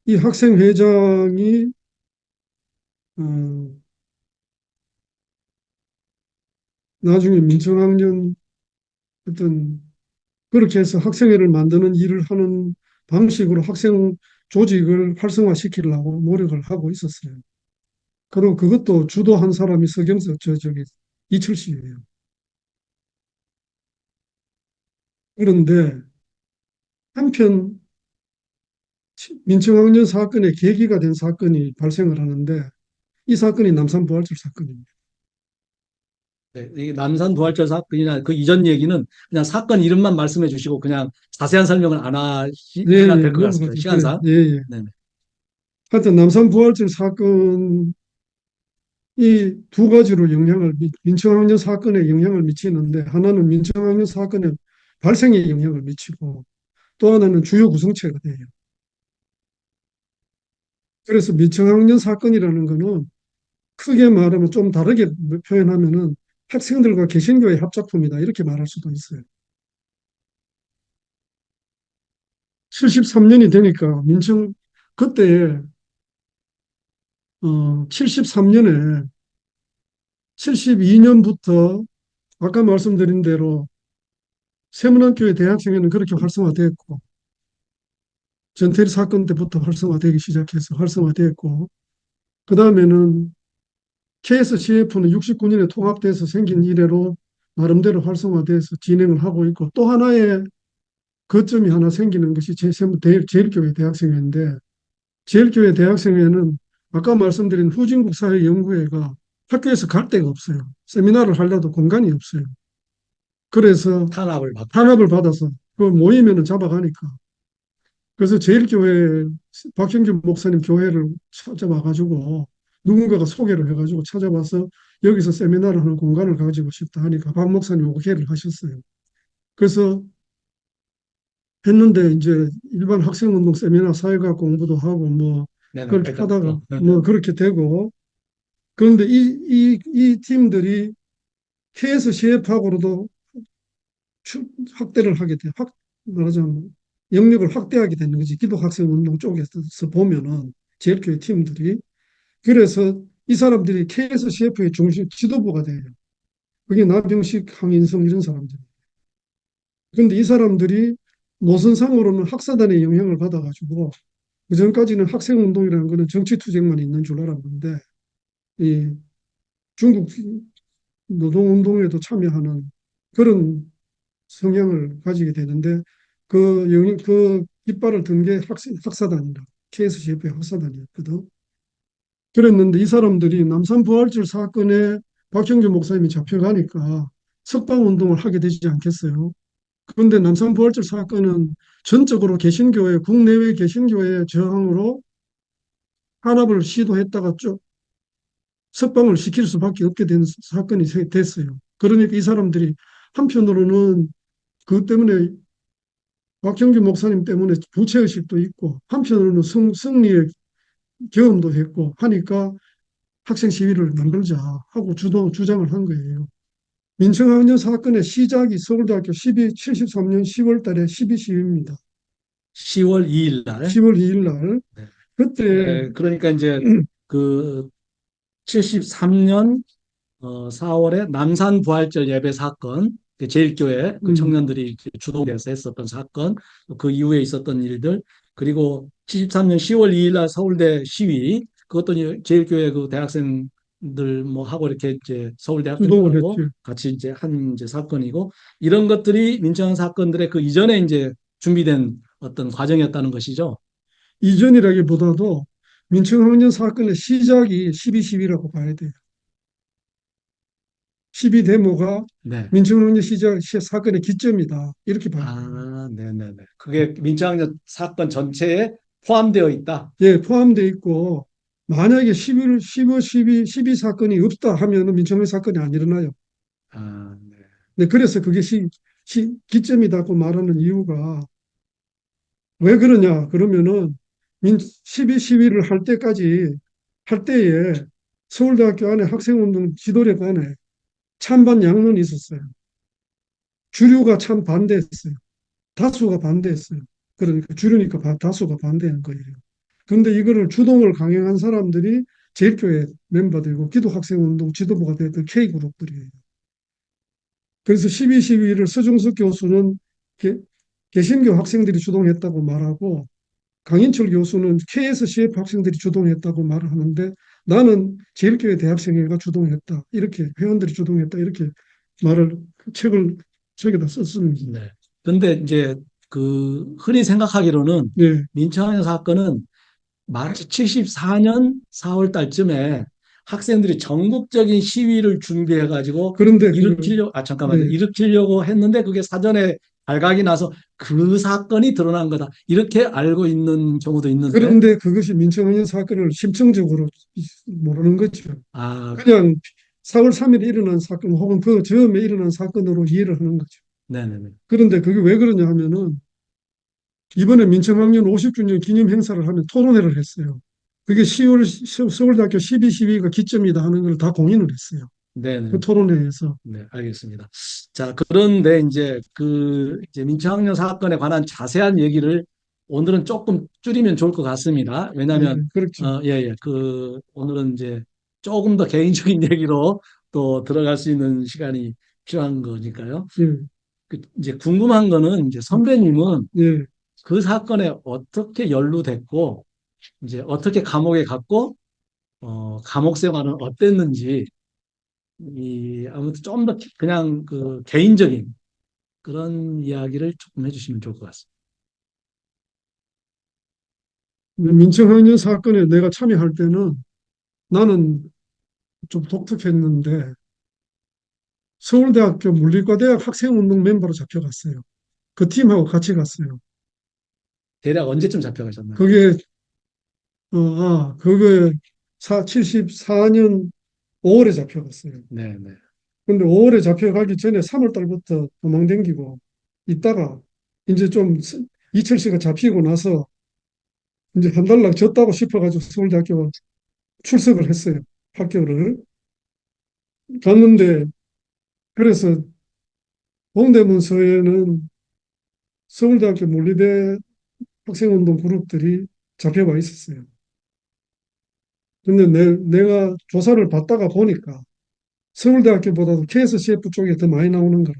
이 학생회장이 어, 나중에 민청학년 어떤 그렇게 해서 학생회를 만드는 일을 하는 방식으로 학생 조직을 활성화시키려고 노력을 하고 있었어요. 그리고 그것도 주도한 사람이 서경석 저기 이철씨예요. 그런데 한편 민청학년 사건의 계기가 된 사건이 발생을 하는데 이 사건이 남산부활절 사건입니다. 네, 이게 남산 부활절 사건이나 그 이전 얘기는 그냥 사건 이름만 말씀해 주시고 그냥 자세한 설명을 안 예, 하시면 예, 될 것 같습니다. 넘어가죠. 그래, 시간상. 예, 예. 네, 네. 하여튼 남산부활절 사건이 두 가지로 민청학년 사건에 영향을 미치는데 하나는 민청학년 사건의 발생에 영향을 미치고 또 하나는 주요 구성체가 돼요. 그래서 민청학년 사건이라는 거는 크게 말하면 좀 다르게 표현하면은 학생들과 개신교의 합작품이다 이렇게 말할 수도 있어요. 73년이 되니까 그때 73년에 72년부터 아까 말씀드린 대로 세문안교회 대학생회는 그렇게 활성화됐고 전태일 사건 때부터 활성화되기 시작해서 활성화됐고 그 다음에는 KSCF는 69년에 통합돼서 생긴 이래로 나름대로 활성화돼서 진행을 하고 있고 또 하나의 거점이 하나 생기는 것이 제일교회 대학생회인데 제일교회 대학생회는 아까 말씀드린 후진국사회연구회가 학교에서 갈 데가 없어요. 세미나를 하려도 공간이 없어요. 그래서 탄압을 받고. 탄압을 받아서 그 모이면은 잡아가니까. 그래서 제일교회 박형준 목사님 교회를 찾아와가지고 누군가가 소개를 해가지고 찾아와서 여기서 세미나를 하는 공간을 가지고 싶다 하니까 박 목사님 오케이를 하셨어요. 그래서 했는데 이제 일반 학생운동 세미나 사회과학 공부도 하고 뭐 네, 네. 그렇게 하다가 발전했죠. 네. 뭐 그렇게 되고 그런데 이 팀들이 KSCF하고로도 확대를 하게 돼. 말하자면 영역을 확대하게 되는 거지. 기독학생운동 쪽에서 보면은 제일교회 팀들이. 그래서 이 사람들이 KSCF의 중심 지도부가 돼요. 그게 나병식, 황인성 이런 사람들. 그런데 이 사람들이 노선상으로는 학사단의 영향을 받아가지고 그전까지는 학생운동이라는 거는 정치투쟁만 있는 줄 알았는데 이 중국 노동운동에도 참여하는 그런 성향을 가지게 되는데 그 깃발을 든 게 학사단이라 KSCF의 학사단이었거든. 그랬는데 이 사람들이 남산부활절 사건에 박형준 목사님이 잡혀가니까 석방운동을 하게 되지 않겠어요. 그런데 남산부활절 사건은 전적으로 개신교회, 국내외 개신교회의 저항으로 탄압을 시도했다가 쭉 석방을 시킬 수밖에 없게 된 사건이 됐어요. 그러니까 이 사람들이 한편으로는 그 때문에 박형준 목사님 때문에 부채의식도 있고 한편으로는 승리의 경험도 했고 하니까 학생 시위를 만들자 하고 주장을 한 거예요. 민청학년 사건의 시작이 서울대학교 73년 10월 달에 12시위입니다. 10월 2일 날. 10월 2일 날. 네. 그때, 그러니까 이제 그 73년 4월에 남산 부활절 예배 사건, 그 제일교회 그 음, 청년들이 주도해서 했었던 사건, 그 이후에 있었던 일들, 그리고 73년 10월 2일 날 서울대 시위, 그것도 이제 제일교회 그 대학생들 뭐 하고 이렇게 이제 서울대 주동을 학생들하고 했죠. 같이 이제 한 이제 사건이고, 이런 것들이 민청한 사건들의 그 이전에 이제 준비된 어떤 과정이었다는 것이죠. 이전이라기보다도 민청학년 사건의 시작이 12.12라고 봐야 돼요. 12 데모가 네. 민청학년 사건의 기점이다. 이렇게 봐야 돼요. 아, 네네네. 그게 민청학년 사건 전체에 포함되어 있다. 예, 포함되어 있고, 만약에 11, 15, 12 사건이 없다 하면은 민청학년 사건이 안 일어나요. 아, 네. 네, 그래서 그게 기점이다고 말하는 이유가 왜 그러냐? 그러면은 12, 12를 할 때까지 할 때에 서울대학교 안에 학생운동 지도력 안에 찬반 양론이 있었어요. 주류가 참 반대했어요. 다수가 반대했어요. 그러니까 주류니까 다수가 반대한 거예요. 그런데 이거를 주동을 강행한 사람들이 제일교회 멤버들이고 기독학생운동 지도부가 됐던 K그룹들이에요. 그래서 12.12를 서중석 교수는 개신교 학생들이 주동했다고 말하고 강인철 교수는 KSCF 학생들이 주동했다고 말을 하는데 나는 제일교회 대학생회가 주동했다. 이렇게 회원들이 주동했다. 이렇게 말을 책을 책에다 썼습니다. 네. 근데 이제 그 흔히 생각하기로는 네. 민청학년 사건은 마치 74년 4월 달쯤에 학생들이 전국적인 시위를 준비해 가지고 그런데 잠깐만요. 네. 일으키려고 했는데 그게 사전에 발각이 나서 그 사건이 드러난 거다. 이렇게 알고 있는 경우도 있는데, 그런데 그것이 민청학년 사건을 심층적으로 모르는 거죠. 아, 그냥 4월 3일에 일어난 사건 혹은 그 즈음에 일어난 사건으로 이해를 하는 거죠. 네네네. 그런데 그게 왜 그러냐 하면은 이번에 민청학년 50주년 기념 행사를 하면 토론회를 했어요. 그게 10월 서울대학교 12.12가 기점이다 하는 걸 다 공인을 했어요. 그 네네. 토론회에서. 네, 알겠습니다. 자, 그런데 이제 그 이제 민청학년 사건에 관한 자세한 얘기를 오늘은 조금 줄이면 좋을 것 같습니다. 예, 왜냐하면 그렇죠. 예, 예. 그 오늘은 이제 조금 더 개인적인 얘기로 또 들어갈 수 있는 시간이 필요한 거니까요. 예, 그 이제 궁금한 거는 이제 선배님은 예. 그 사건에 어떻게 연루됐고 이제 어떻게 감옥에 갔고 감옥 생활은 어땠는지, 이 아무튼 좀 더 그냥 그 개인적인 그런 이야기를 조금 해주시면 좋을 것 같습니다. 민청학년 사건에 내가 참여할 때는 나는 좀 독특했는데 서울대학교 물리과대학 학생운동 멤버로 잡혀갔어요. 그 팀하고 같이 갔어요. 대략 언제쯤 잡혀가셨나요? 그게 그게 74년 5월에 잡혀갔어요. 네, 네. 근데 5월에 잡혀가기 전에 3월 달부터 도망댕기고 있다가 이제 좀 이철 씨가 잡히고 나서 이제 한 달락 졌다고 싶어가지고 서울대학교 출석을 했어요. 학교를 갔는데 그래서 동대문서에는 서울대학교 물리대 학생운동 그룹들이 잡혀가 있었어요. 근데 내가 조사를 받다가 보니까 서울대학교보다도 KSCF 쪽에 더 많이 나오는 거라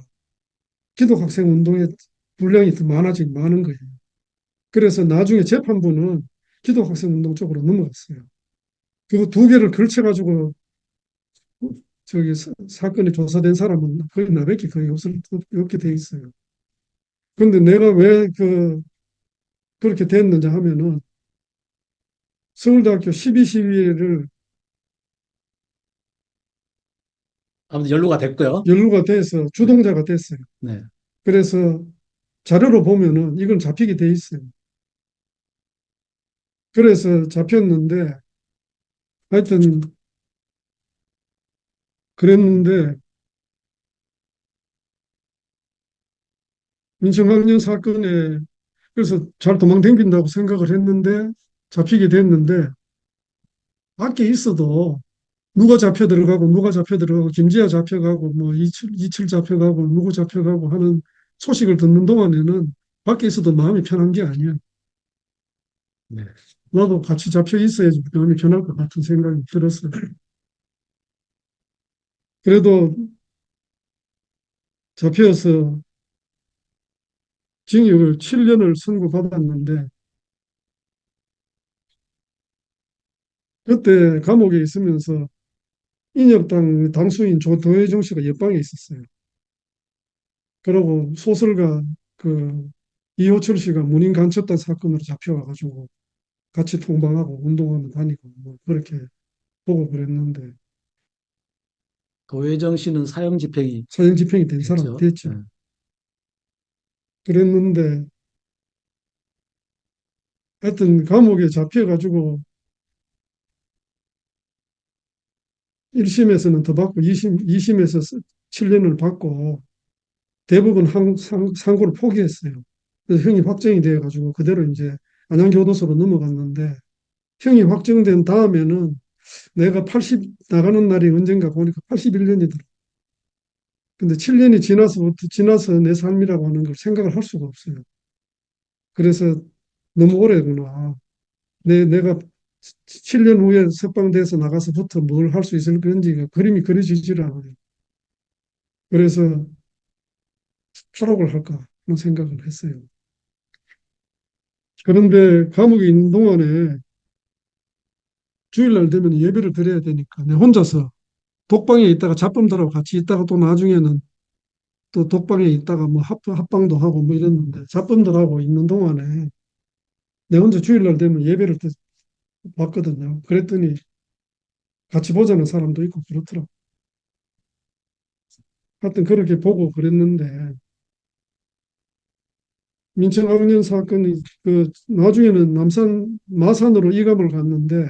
기독학생운동의 분량이 더 많은 거예요. 그래서 나중에 재판부는 기독학생운동 쪽으로 넘어갔어요. 그거 두 개를 걸쳐가지고 저기 사건이 조사된 사람은 거의 나밖에 거의 없게 돼 있어요. 근데 내가 왜 그렇게 됐는지 하면은 서울대학교 12.12를 아무튼 연루가 됐고요. 연루가 돼서 네, 주동자가 됐어요. 네. 그래서 자료로 보면은 이건 잡히게 돼 있어요. 그래서 잡혔는데 하여튼 그랬는데 민청학년 사건에 그래서 잘 도망다닌다고 생각을 했는데 잡히게 됐는데 밖에 있어도 누가 잡혀 들어가고 누가 잡혀 들어가고 김지아 잡혀가고 뭐 이철 잡혀가고 누구 잡혀가고 하는 소식을 듣는 동안에는 밖에 있어도 마음이 편한 게 아니야. 네. 나도 같이 잡혀 있어야지 마음이 편할 것 같은 생각이 들었어요. 그래도 잡혀서 징역을 7년을 선고받았는데 그때 감옥에 있으면서 인혁당 당수인 도혜정 씨가 옆방에 있었어요. 그러고 소설가 그 이호철 씨가 문인 간첩단 사건으로 잡혀와가지고 같이 통방하고 운동하러 다니고 뭐 그렇게 보고 그랬는데 도회정 씨는 사형 집행이 사형 집행이 된 사람 됐죠. 예. 됐죠. 그랬는데 하여튼 감옥에 잡혀가지고 1심에서는 더 받고 2심에서 7년을 받고 대법원 상고를 포기했어요. 그래서 형이 확정이 돼가지고 그대로 이제 안양교도소로 넘어갔는데 형이 확정된 다음에는 내가 80 나가는 날이 언젠가 보니까 81년이더라. 근데 7년이 지나서 내 삶이라고 하는 걸 생각을 할 수가 없어요. 그래서 너무 오래구나. 내가 7년 후에 석방돼서 나가서부터 뭘 할 수 있을 건지 그림이 그려지질 않아요. 그래서 탈옥을 할까 하는 생각을 했어요. 그런데 감옥에 있는 동안에 주일날 되면 예배를 드려야 되니까 내 혼자서 독방에 있다가 잡범들하고 같이 있다가 또 나중에는 또 독방에 있다가 뭐 합방도 하고 뭐 이랬는데 잡범들하고 있는 동안에 내 혼자 주일날 되면 예배를 봤거든요. 그랬더니 같이 보자는 사람도 있고 그렇더라고. 하여튼 그렇게 보고 그랬는데 민청학년 사건이 그 나중에는 마산으로 이감을 갔는데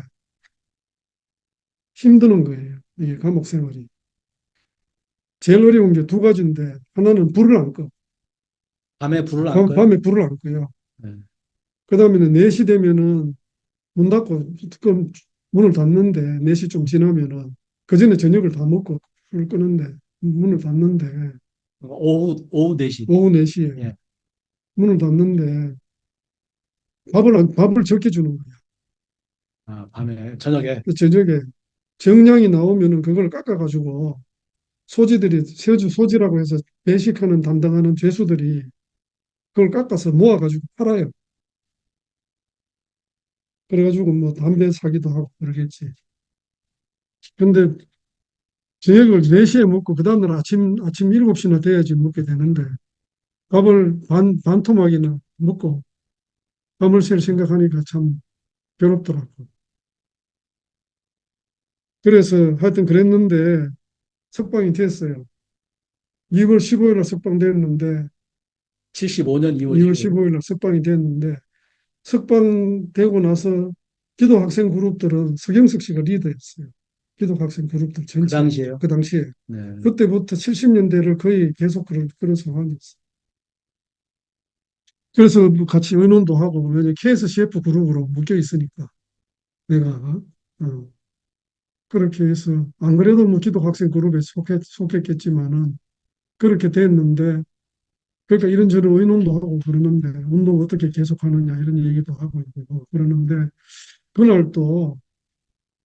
힘드는 거예요. 이게 감옥 생활이. 제일 어려운 게 두 가지인데 하나는 불을 안 꺼. 밤에 불을 안 꺼요? 밤에 불을 안 꺼요. 예. 그다음에는 4시 되면은 문 닫고 그럼 문을 닫는데 4시 좀 지나면은 그 전에 저녁을 다 먹고 불을 끄는데 문을 닫는데 오후 4시. 오후 4시에 예. 문을 닫는데 밥을 적게 주는 거야. 아, 밤에, 저녁에. 그 저녁에 정량이 나오면은 그걸 깎아가지고 소지들이 세주 소지라고 해서 배식하는 담당하는 죄수들이 그걸 깎아서 모아가지고 팔아요. 그래가지고 뭐 담배 사기도 하고 그러겠지. 근데 저녁을 4시에 먹고 그 다음날 아침 7시나 돼야지 먹게 되는데 밥을 반 토막이나 먹고 밤을 샐 생각하니까 참 괴롭더라고. 그래서 하여튼 그랬는데 석방이 됐어요. 2월 15일 날 석방됐는데 75년 2월 2월 15일. 15일 날 석방이 됐는데 석방되고 나서 기독학생 그룹들은 서경석 씨가 리더였어요. 기독학생 그룹들 그 전체 당시에요. 그 당시에 네. 그때부터 70년대를 거의 계속 그런 상황이었어요. 그래서 뭐 같이 의논도 하고 왜냐 KSCF 그룹으로 묶여 있으니까 내가 그렇게 해서 안 그래도 뭐 기독학생 그룹에 속했겠지만은 그렇게 됐는데 그러니까 이런저런 의논도 하고 그러는데 운동 어떻게 계속하느냐 이런 얘기도 하고 있고 그러는데 그날 또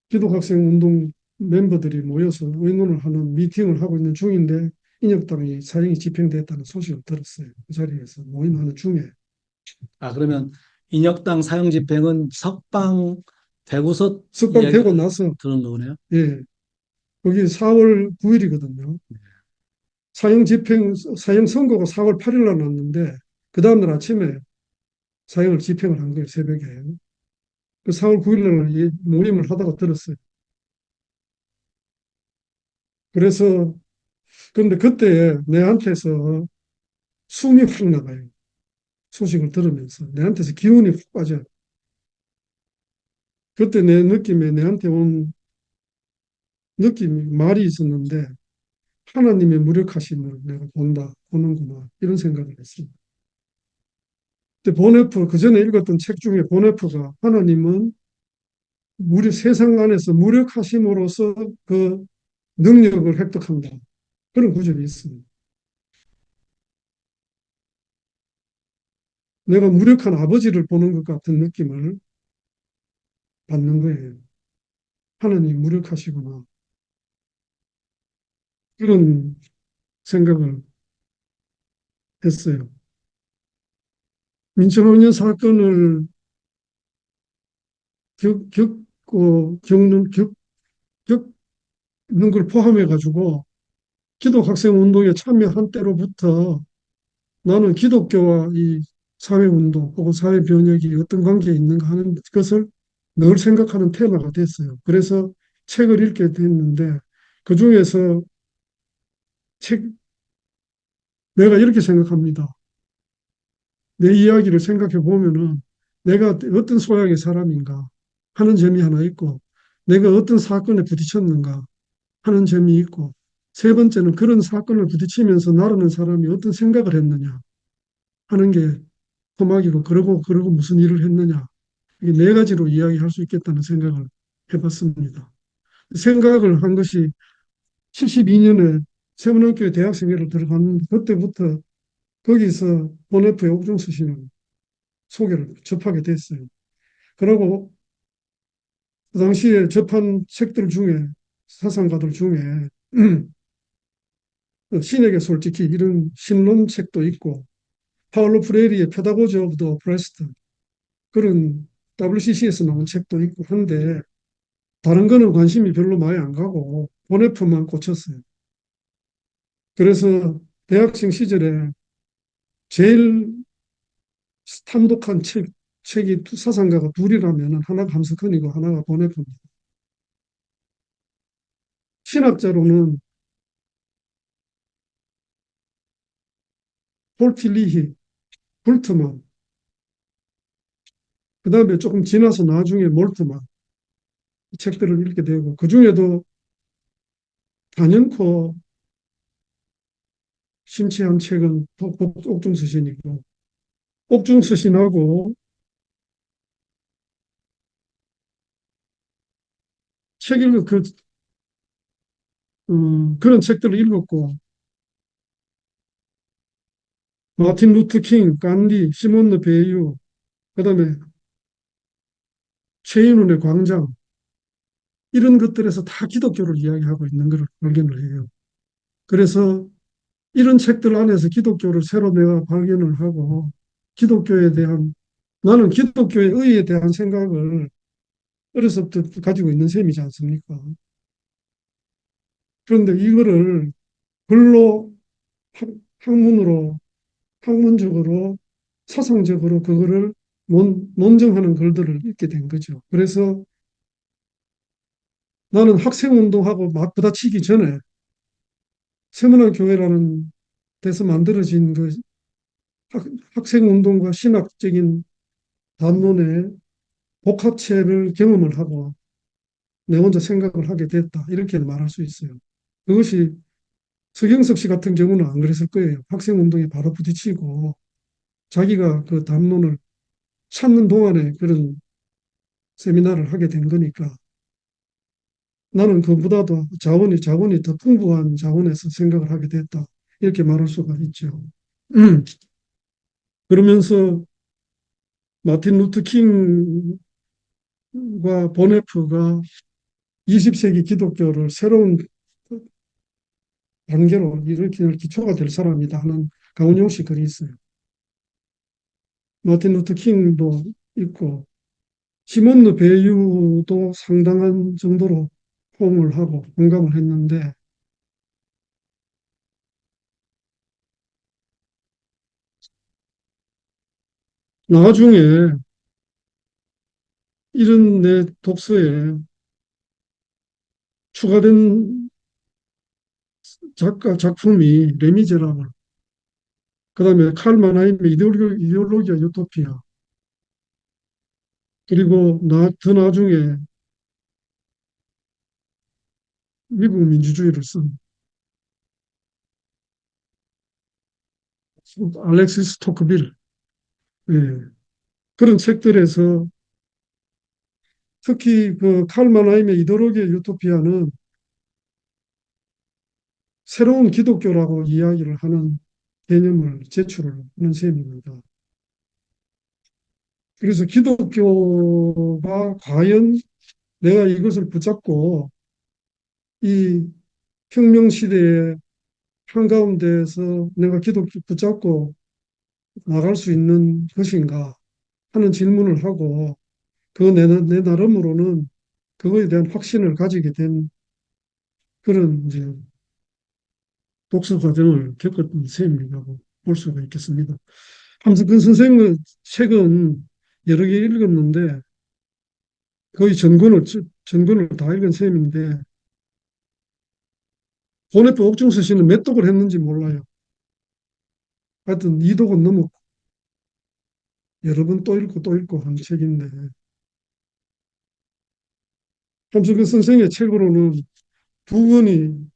기독학생 운동 멤버들이 모여서 의논을 하는 미팅을 하고 있는 중인데 인혁당이 사형이 집행됐다는 소식을 들었어요. 그 자리에서 모임하는 중에 아, 그러면 인혁당 사형 집행은 석방 되고서 석방되고 이야기를 나서 들은 거네요. 예, 거기 4월 9일이거든요. 사형 선고가 4월 8일 날 났는데 그 다음날 아침에 사형을 집행을 한 거예요. 새벽에. 그 4월 9일 날 모임을 하다가 들었어요. 그래서 근데 그때 내한테서 숨이 확 나가요. 소식을 들으면서 내한테서 기운이 훅 빠져요. 그때 내 느낌에 내한테 온 느낌이 말이 있었는데 하나님의 무력하심을 내가 보는구나 이런 생각을 했습니다. 근데 보네프 그 전에 읽었던 책 중에 보네프가 하나님은 세상 안에서 무력하심으로써 그 능력을 획득한다. 그런 구절이 있습니다. 내가 무력한 아버지를 보는 것 같은 느낌을 받는 거예요. 하나님 무력하시구나. 그런 생각을 했어요. 민청학년 사건을 겪는 걸 포함해 가지고 기독학생 운동에 참여한 때로부터 나는 기독교와 이 사회운동 혹은 사회 변혁이 어떤 관계에 있는가 하는 것을 늘 생각하는 테마가 됐어요. 그래서 책을 읽게 됐는데 그중에서 책, 내가 이렇게 생각합니다. 내 이야기를 생각해 보면은 내가 어떤 소양의 사람인가 하는 점이 하나 있고 내가 어떤 사건에 부딪혔는가 하는 점이 있고 세 번째는 그런 사건을 부딪히면서 나라는 사람이 어떤 생각을 했느냐 하는 게 토막이고 그러고 무슨 일을 했느냐 이게 네 가지로 이야기할 수 있겠다는 생각을 해봤습니다. 생각을 한 것이 72년에 세문학교에 대학생회를 들어갔는데 그때부터 거기서 본네프의 옥중수 씨를 소개를 접하게 됐어요. 그리고 그 당시에 접한 책들 중에 사상가들 중에 신에게 솔직히 이런 신론책도 있고 파울로 프레이리의 페다고지 오브 더 오프레스트 그런 WCC에서 나온 책도 있고 한데 다른 거는 관심이 별로 많이 안 가고 본네프만 꽂혔어요. 그래서 대학생 시절에 제일 탄독한 책이 사상가가 둘이라면 하나가 함스컨이고 하나가 본네프입니다. 신학자로는 폴틸리히, 불트만, 그 다음에 조금 지나서 나중에 몰트만 이 책들을 읽게 되고 그 중에도 단연코 심취한 책은 옥중서신이고 옥중서신하고 책 읽은 그런 책들을 읽었고 마틴 루터 킹, 간디, 시몬느 베이유, 그다음에 최인훈의 광장 이런 것들에서 다 기독교를 이야기하고 있는 것을 발견을 해요. 그래서 이런 책들 안에서 기독교를 새로 내가 발견을 하고 기독교에 대한 나는 기독교의 의에 대한 생각을 어려서부터 가지고 있는 셈이지 않습니까? 그런데 이거를 글로 학문으로 학문적으로 사상적으로 그거를 논증하는 글들을 읽게 된 거죠. 그래서 나는 학생운동하고 막 부딪히기 전에 세문안교회라는 데서 만들어진 그 학생운동과 신학적인 담론의 복합체를 경험을 하고 내 혼자 생각을 하게 됐다. 이렇게 말할 수 있어요. 그것이 서경석 씨 같은 경우는 안 그랬을 거예요. 학생운동에 바로 부딪히고 자기가 그 담론을 찾는 동안에 그런 세미나를 하게 된 거니까 나는 그보다도 자원이 더 풍부한 자원에서 생각을 하게 됐다. 이렇게 말할 수가 있죠. 그러면서 마틴 루터 킹과 보네프가 20세기 기독교를 새로운 단계로 일으킬 기초가 될 사람이다 하는 강원용 씨 글이 있어요. 마틴 루터 킹도 있고 시몬느 베유도 상당한 정도로 호응을 하고 공감을 했는데 나중에 이런 내 독서에 추가된 작품이 레미제라블, 그다음에 칼 마나임의 이데올로기와 유토피아, 그리고 더 나중에 미국 민주주의를 쓴 알렉시스 토크빌, 예, 그런 책들에서 특히 그 칼 마나임의 이데올로기와 유토피아는 새로운 기독교라고 이야기를 하는 개념을 제출을 하는 셈입니다. 그래서 기독교가 과연 내가 이것을 붙잡고 이 혁명 시대의 한가운데에서 내가 기독교 붙잡고 나갈 수 있는 것인가 하는 질문을 하고 내 나름으로는 그거에 대한 확신을 가지게 된 그런 이제 독서 과정을 겪었던 셈이라고 볼 수가 있겠습니다. 함석근 선생의 책은 여러 개 읽었는데 거의 전권을 다 읽은 셈인데 본해프 옥중서 씨는 몇 독을 했는지 몰라요. 하여튼 2독은 넘었고 여러 번 또 읽고 또 읽고 한 책인데 함석근 선생의 책으로는 두 권이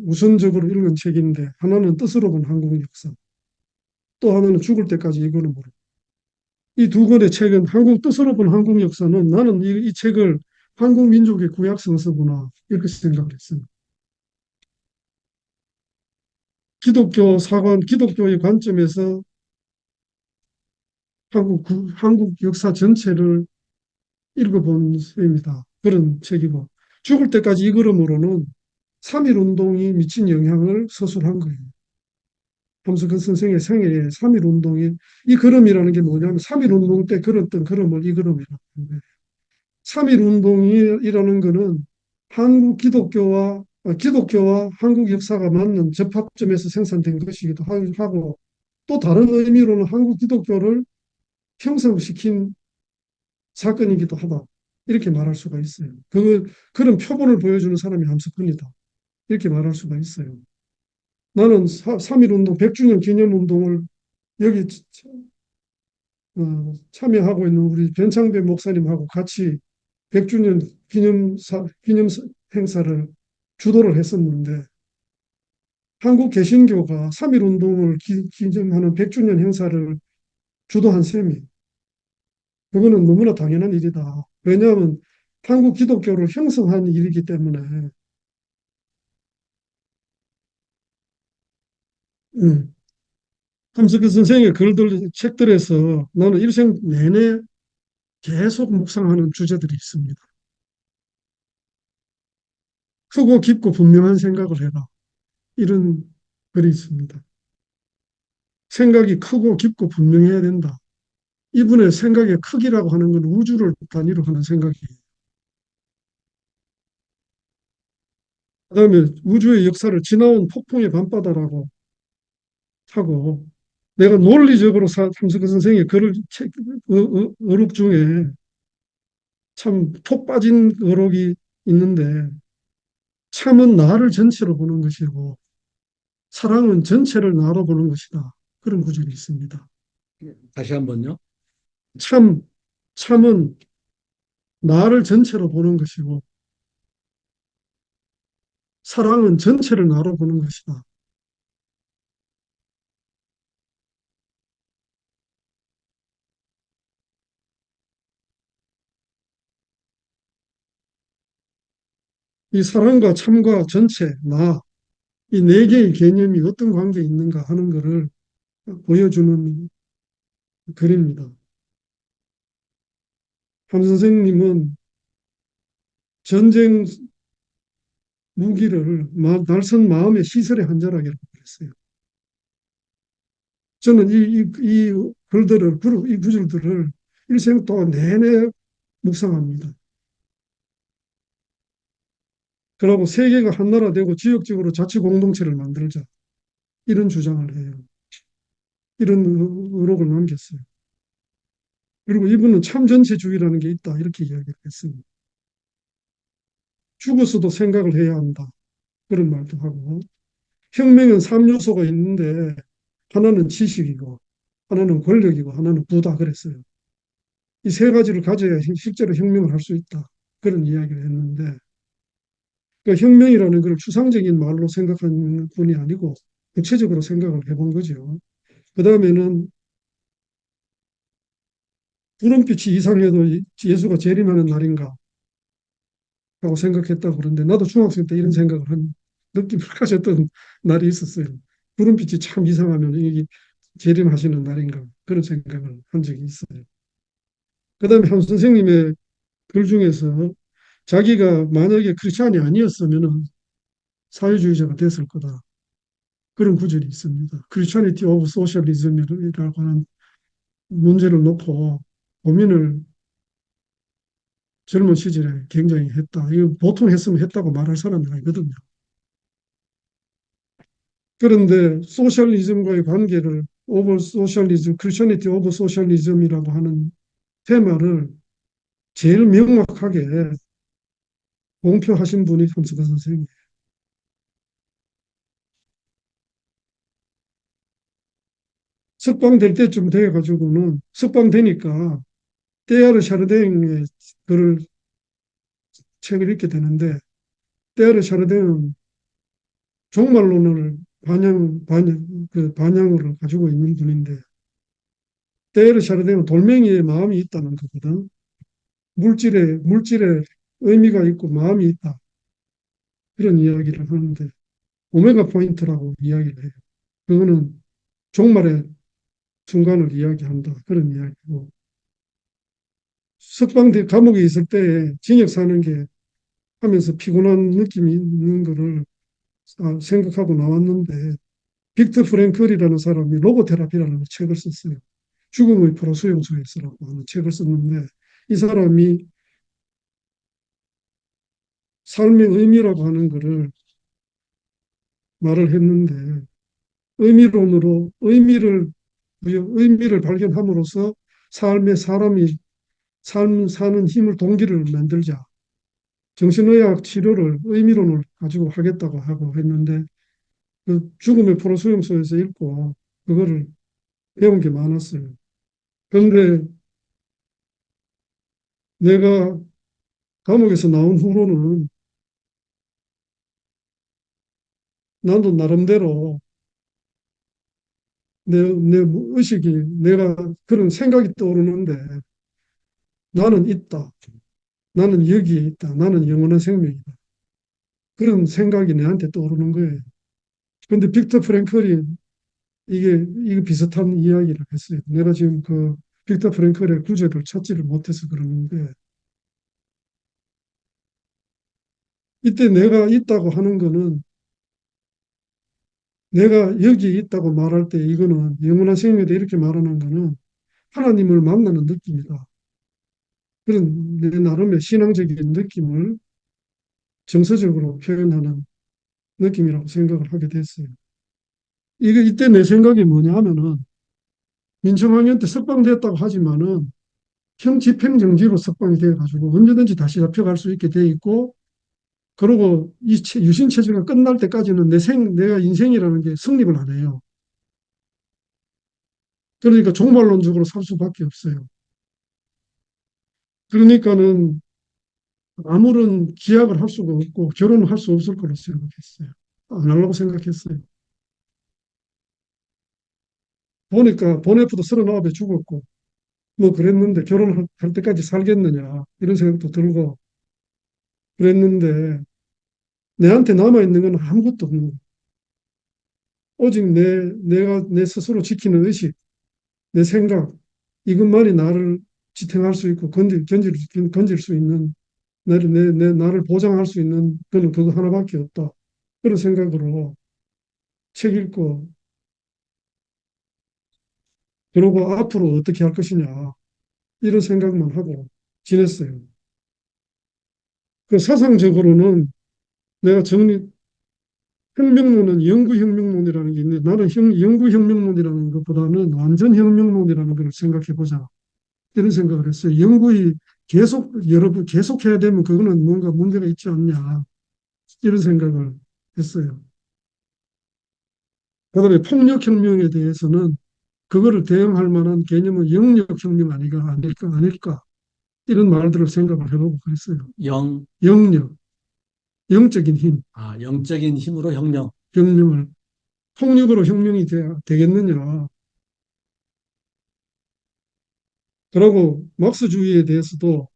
우선적으로 읽은 책인데 하나는 뜻으로 본 한국 역사 또 하나는 죽을 때까지 이거는 모르. 이 두 권의 책은 한국 뜻으로 본 한국 역사는 나는 이 책을 한국 민족의 구약 성서구나 이렇게 생각했습니다. 기독교 사관, 기독교의 관점에서 한국 역사 전체를 읽어본 셈이다. 그런 책이고 죽을 때까지 이 걸음으로는 3.1 운동이 미친 영향을 서술한 거예요. 함석헌 선생의 생애에 3.1 운동이 이 걸음이라는 게 뭐냐면 3.1 운동 때 걸었던 걸음을 이 걸음이라고 하는 거예요. 3.1 운동이라는 거는 한국 기독교와 한국 역사가 맞는 접합점에서 생산된 것이기도 하고 또 다른 의미로는 한국 기독교를 형성시킨 사건이기도 하다. 이렇게 말할 수가 있어요. 그런 표본을 보여주는 사람이 함석헌이다. 이렇게 말할 수가 있어요. 나는 3.1 운동, 100주년 기념 운동을 여기 참여하고 있는 우리 변창배 목사님하고 같이 100주년 기념 행사를 주도를 했었는데 한국 개신교가 3.1 운동을 기념하는 100주년 행사를 주도한 셈이 그거는 너무나 당연한 일이다. 왜냐하면 한국 기독교를 형성한 일이기 때문에 음, 함석헌 선생의 책들에서 나는 일생 내내 계속 묵상하는 주제들이 있습니다. 크고 깊고 분명한 생각을 해라. 이런 글이 있습니다. 생각이 크고 깊고 분명해야 된다. 이분의 생각의 크기라고 하는 건 우주를 단위로 하는 생각이에요. 그다음에 우주의 역사를 지나온 폭풍의 밤바다라고 하고 내가 논리적으로 함석헌 선생의 글을 어록 중에 참 톡 빠진 어록이 있는데 참은 나를 전체로 보는 것이고 사랑은 전체를 나로 보는 것이다. 그런 구절이 있습니다. 다시 한번요. 참, 참은 나를 전체로 보는 것이고 사랑은 전체를 나로 보는 것이다. 이 사랑과 참과 전체, 이 네 개의 개념이 어떤 관계에 있는가 하는 것을 보여주는 글입니다. 함 선생님은 전쟁 무기를 날선 마음의 시설의 한자락이라고 그랬어요. 저는 이 글들을, 이 구절들을 일생 동안 내내 묵상합니다. 그러고 세계가 한나라 되고 지역적으로 자치 공동체를 만들자. 이런 주장을 해요. 이런 의록을 남겼어요. 그리고 이분은 참전체주의라는 게 있다. 이렇게 이야기를 했습니다. 죽어서도 생각을 해야 한다. 그런 말도 하고. 혁명은 3요소가 있는데 하나는 지식이고 하나는 권력이고 하나는 부다 그랬어요. 이 세 가지를 가져야 실제로 혁명을 할 수 있다. 그런 이야기를 했는데 그러니까 혁명이라는 걸 추상적인 말로 생각하는 분이 아니고 구체적으로 생각을 해본 거죠. 그 다음에는 구름빛이 이상해도 예수가 재림하는 날인가 하고 생각했다고 그러는데 나도 중학생 때 이런 생각을 한 느낌을 가졌던 날이 있었어요. 구름빛이 참 이상하면 이게 재림하시는 날인가 그런 생각을 한 적이 있어요. 그 다음에 한 선생님의 글 중에서 자기가 만약에 크리스찬이 아니었으면 사회주의자가 됐을 거다. 그런 구절이 있습니다. 크리스찬리티 오브 소셜리즘이라고 하는 문제를 놓고 고민을 젊은 시절에 굉장히 했다. 이거 보통 했으면 했다고 말할 사람이 아니거든요. 그런데 소셜리즘과의 관계를 오버 소셜리즘, 크리스천리티 오버 소셜리즘이라고 하는 테마를 제일 명확하게 공표하신 분이 함석헌 선생님. 석방될 때쯤 돼가지고는 석방되니까 테아르 샤르댕의 글을 책을 읽게 되는데 테아르 샤르댕은 종말론을 반영을 가지고 있는 분인데 테아르 샤르댕은 돌멩이에 마음이 있다는 거거든. 물질에 의미가 있고 마음이 있다. 그런 이야기를 하는데 오메가 포인트라고 이야기를 해요. 그거는 종말의 순간을 이야기한다. 그런 이야기고 석방돼 감옥에 있을 때 징역 사는 게 하면서 피곤한 느낌이 있는 거를 생각하고 나왔는데 빅터 프랭클이라는 사람이 로고테라피라는 책을 썼어요. 죽음의 프로 수용소에서라고 하는 책을 썼는데 이 사람이 삶의 의미라고 하는 거를 말을 했는데 의미론으로 의미를 발견함으로써 삶의 사람이 삶 사는 힘을 동기를 만들자. 정신의학 치료를 의미론을 가지고 하겠다고 하고 했는데 그 죽음의 프로 수용소에서 읽고 그거를 배운 게 많았어요. 그런데 내가 감옥에서 나온 후로는 나도 나름대로 내 의식이 내가 그런 생각이 떠오르는데 나는 있다. 나는 여기에 있다. 나는 영원한 생명이다. 그런 생각이 내한테 떠오르는 거예요. 근데 빅터 프랭클이 이게 비슷한 이야기를 했어요. 내가 지금 그 빅터 프랭클의 구절을 찾지를 못해서 그러는데 이때 내가 있다고 하는 거는 내가 여기에 있다고 말할 때 이거는 영원한 생명이다 이렇게 말하는 거는 하나님을 만나는 느낌이다. 그런 내 나름의 신앙적인 느낌을 정서적으로 표현하는 느낌이라고 생각을 하게 됐어요. 이게 이때 내 생각이 뭐냐 하면은 민청학년 때 석방됐다고 하지만은 형 집행정지로 석방이 돼가지고 언제든지 다시 잡혀갈 수 있게 돼 있고 그리고 이 유신체제가 끝날 때까지는 내가 인생이라는 게 성립을 안 해요. 그러니까 종말론적으로 살 수밖에 없어요. 그러니까는 아무런 기약을 할 수가 없고 결혼을 할 수 없을 거라 생각했어요. 안 하려고 생각했어요. 보니까 본네프도 39에 죽었고 뭐 그랬는데 결혼할 때까지 살겠느냐 이런 생각도 들고 그랬는데 내한테 남아있는 건 아무것도 없는 거예요. 오직 내가 내 스스로 지키는 의식, 내 생각 이것만이 나를 지탱할 수 있고 건질 수 있는 나를 보장할 수 있는 그는 그거 하나밖에 없다. 그런 생각으로 책 읽고 그러고 앞으로 어떻게 할 것이냐 이런 생각만 하고 지냈어요. 그 사상적으로는 내가 혁명론은 영구혁명론이라는 게 있는데 나는 영구혁명론이라는 것보다는 완전혁명론이라는 걸 생각해 보자. 이런 생각을 했어요. 영구히 여러 번 계속해야 되면 그거는 뭔가 문제가 있지 않냐. 이런 생각을 했어요. 그다음에 폭력혁명에 대해서는 그거를 대응할 만한 개념은 영역혁명 아닐까. 이런 말들을 생각을 해보고 그랬어요. 영, 영역, 영적인 힘, 영적인 힘으로 혁명. 혁명을 폭력으로 혁명이 되겠느냐. 그러고 막스주의에 대해서도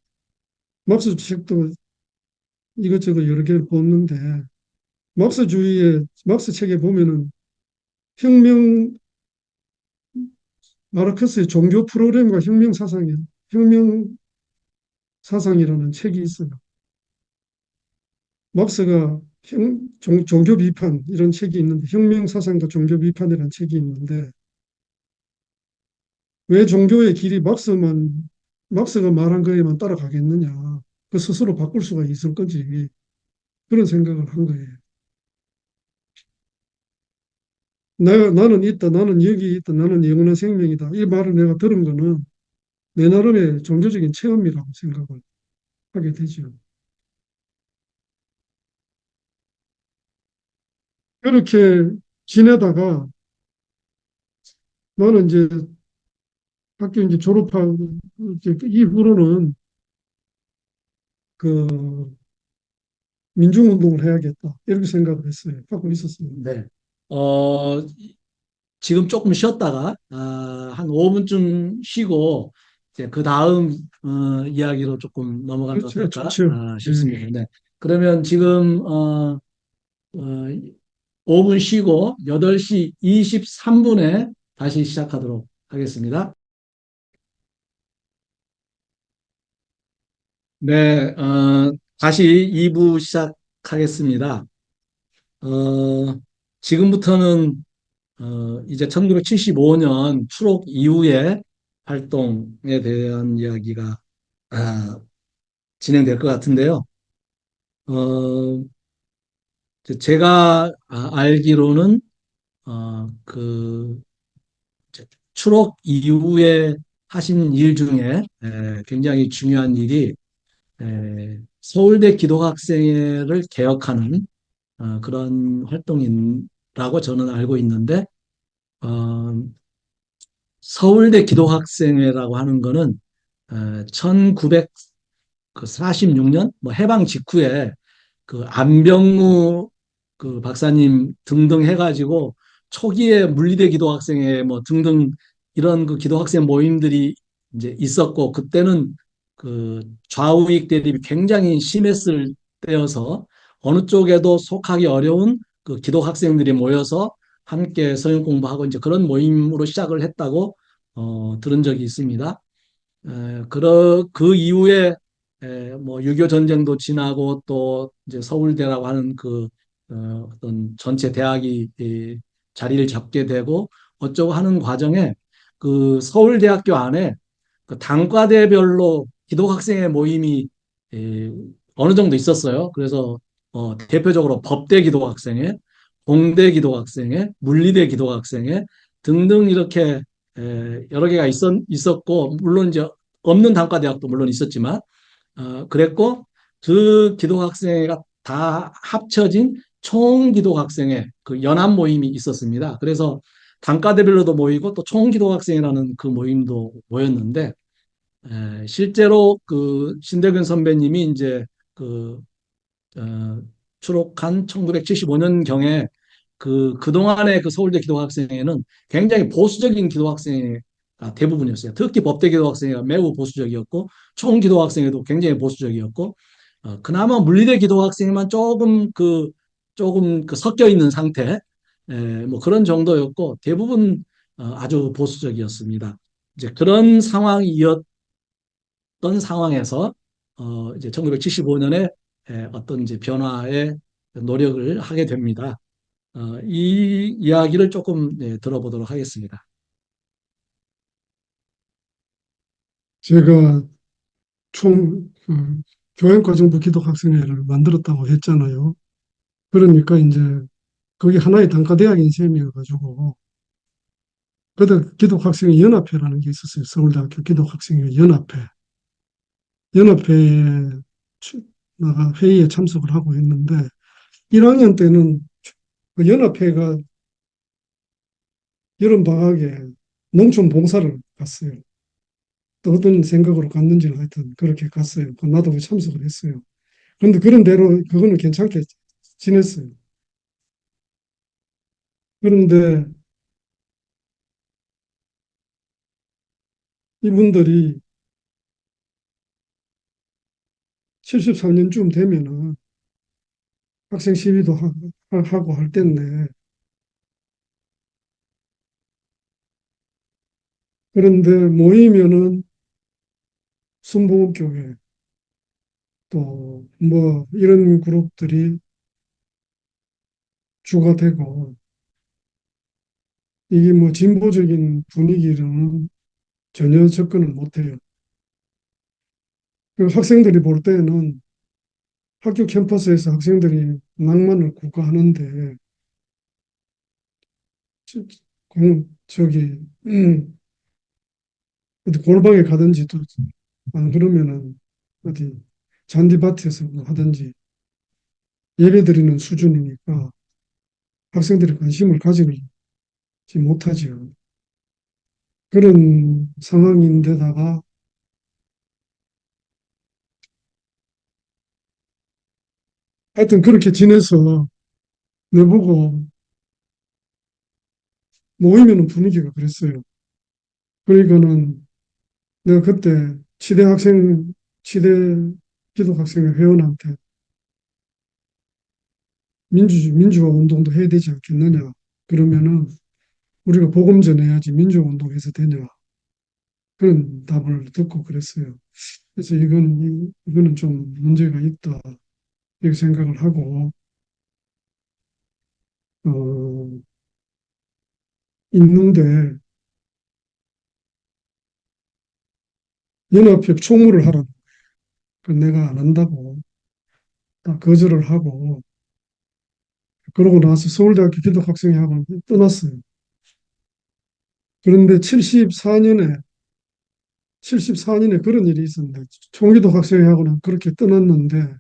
막스 책도 이것저것 여러 개를 봤는데 막스 책에 보면은 혁명 마르크스의 종교 프로그램과 혁명 사상이라는 책이 있어요. 막스가 종교 비판 이런 책이 있는데 혁명 사상과 종교 비판이라는 책이 있는데 왜 종교의 길이 막스가 말한 거에만 따라가겠느냐. 그 스스로 바꿀 수가 있을 거지. 그런 생각을 한 거예요. 나는 있다, 나는 여기 있다, 나는 영원한 생명이다. 이 말을 내가 들은 거는 내 나름의 종교적인 체험이라고 생각을 하게 되죠. 그렇게 지내다가 나는 이제 학교 이제 졸업하고 이제 그 이후로는 그 민중운동을 해야겠다. 이렇게 생각을 했어요. 하고 있었어요. 네. 어, 지금 조금 쉬었다가 한 5분쯤 쉬고 이제 그 다음 이야기로 조금 넘어가면 그렇죠. 어떨까 좋죠. 예. 싶습니다. 네. 그러면 지금 5분 쉬고 8시 23분에 다시 시작하도록 하겠습니다. 네, 다시 2부 시작하겠습니다. 어, 지금부터는 이제 1975년 추록 이후의 활동에 대한 이야기가 아, 진행될 것 같은데요. 어, 제가 알기로는 그 추록 이후에 하신 일 중에 굉장히 중요한 일이 서울대 기독학생회를 개혁하는 그런 활동이라고 저는 알고 있는데 어, 서울대 기독학생회라고 하는 거는 1946년 뭐 해방 직후에 그 안병무 그 박사님 등등 해가지고 초기에 물리대 기도학생회 뭐 등등 이런 그 기도학생 모임들이 이제 있었고 그때는 그 좌우익 대립이 굉장히 심했을 때여서 어느 쪽에도 속하기 어려운 그 기독학생들이 모여서 함께 성경 공부하고 이제 그런 모임으로 시작을 했다고 들은 적이 있습니다. 그 이후에 뭐 유교 전쟁도 지나고 또 이제 서울대라고 하는 그 어떤 전체 대학이 자리를 잡게 되고 어쩌고 하는 과정에 그 서울대학교 안에 그 단과대별로 기독학생의 모임이 에, 어느 정도 있었어요. 그래서 대표적으로 법대 기독학생회, 공대 기독학생회, 물리대 기독학생회 등등 이렇게 여러 개가 있었고 물론 이제 없는 단과대학도 물론 있었지만 그랬고 그 기독학생회가 다 합쳐진 총기독학생회 그 연합 모임이 있었습니다. 그래서 단과대별로도 모이고 또 총기독학생회라는 그 모임도 모였는데 실제로 그 신대근 선배님이 이제 그 어, 추록한 1975년경에 그동안의 그 서울대 기독학생회는 굉장히 보수적인 기독학생회가 대부분이었어요. 특히 법대 기독학생회가 매우 보수적이었고, 총기독학생회도 굉장히 보수적이었고, 그나마 물리대 기독학생회만 조금 그 섞여 있는 상태, 뭐 그런 정도였고, 대부분 아주 보수적이었습니다. 이제 그런 상황이었던 상황에서 이제 1975년에 어떤 이제 변화의 노력을 하게 됩니다. 이 이야기를 조금 들어보도록 하겠습니다. 제가 교양과정부 기독학생회를 만들었다고 했잖아요. 그러니까 이제 그게 하나의 단과대학인 셈이어가지고 그때 기독학생회 연합회라는 게 있었어요. 서울대학교 기독학생회 연합회. 연합회에 나가 회의에 참석을 하고 했는데 1학년 때는 그 연합회가 여름 방학에 농촌 봉사를 갔어요. 또 어떤 생각으로 갔는지는 하여튼 그렇게 갔어요. 나도 그 참석을 했어요. 그런데 그런 대로 그거는 괜찮게 지냈어요. 그런데 이분들이 73년쯤 되면은 학생 시위도 하고 할 텐데 그런데 모이면은 순복음교회 또 뭐 이런 그룹들이 주가 되고 이게 뭐 진보적인 분위기로는 전혀 접근을 못해요. 그 학생들이 볼 때는 학교 캠퍼스에서 학생들이 낭만을 구가하는데 저- 저기 어디 골방에 가든지 또 안 그러면은 어디 잔디밭에서 뭐 하든지 예배 드리는 수준이니까 학생들이 관심을 가지지 못하죠. 그런 상황인데다가 하여튼 그렇게 지내서 내보고 모이면은 분위기가 그랬어요. 그러니까는 내가 그때 치대 기독학생회 회원한테 민주화 운동도 해야 되지 않겠느냐. 그러면은 우리가 복음 전해야지 민주화 운동해서 되냐. 그런 답을 듣고 그랬어요. 그래서 이거는 좀 문제가 있다. 이렇게 생각을 하고, 어, 있는데, 연합협 총무를 하라. 그 내가 안 한다고 다 거절을 하고, 그러고 나서 서울대학교 기독학생회하고 떠났어요. 그런데 74년에 그런 일이 있었는데, 총기독학생회하고는 그렇게 떠났는데,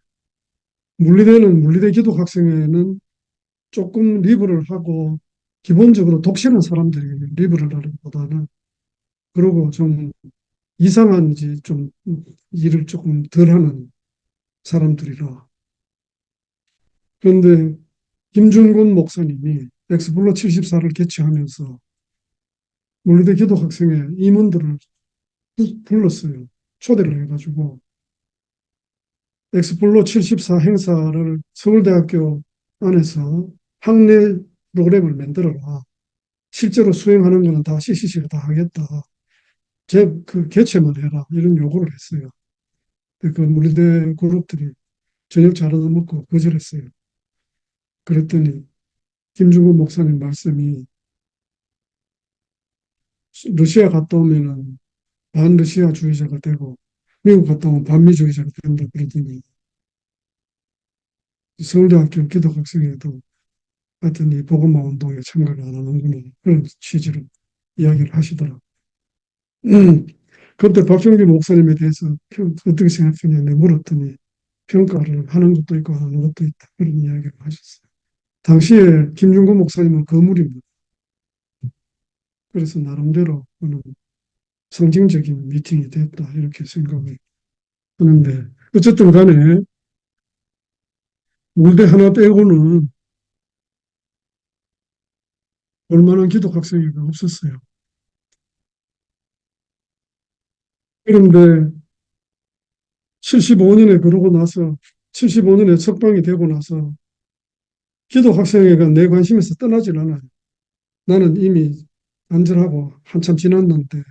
물리대 기독학생회는 조금 리브를 하고, 기본적으로 독실한 사람들이 리브를 하기보다는, 그러고 좀 이상한 이제 좀 일을 조금 덜 하는 사람들이라. 그런데 김준곤 목사님이 엑스플로 74를 개최하면서 물리대 기독학생회 임원들을 불렀어요. 초대를 해가지고 엑스플로 74 행사를 서울대학교 안에서 학내 프로그램을 만들어라. 실제로 수행하는 거는 다 CCC가 다 하겠다. 그 개최만 해라. 이런 요구를 했어요. 그 물리대 그룹들이 저녁 잘 얻어먹고 거절했어요. 그랬더니 김중근 목사님 말씀이 러시아 갔다 오면은 반러시아주의자가 되고 미국 갔다 오면 반미주의자가 된다 그러더니 서울대학교 기독학생회도 하여튼 이 복음화 운동에 참가를 안 하는구나 그런 취지로 이야기를 하시더라고요. 그때 박정기 목사님에 대해서 어떻게 생각하냐 물었더니 평가를 하는 것도 있고 안 하는 것도 있다 그런 이야기를 하셨어요. 당시에 김중근 목사님은 거물입니다. 그래서 나름대로 저는 상징적인 미팅이 됐다 이렇게 생각을 하는데 어쨌든 간에 물대 하나 빼고는 볼만한 기독학생회가 없었어요. 그런데 75년에 그러고 나서 75년에 석방이 되고 나서 기독학생회가 내 관심에서 떠나질 않아요. 나는 이미 안전하고 한참 지났는데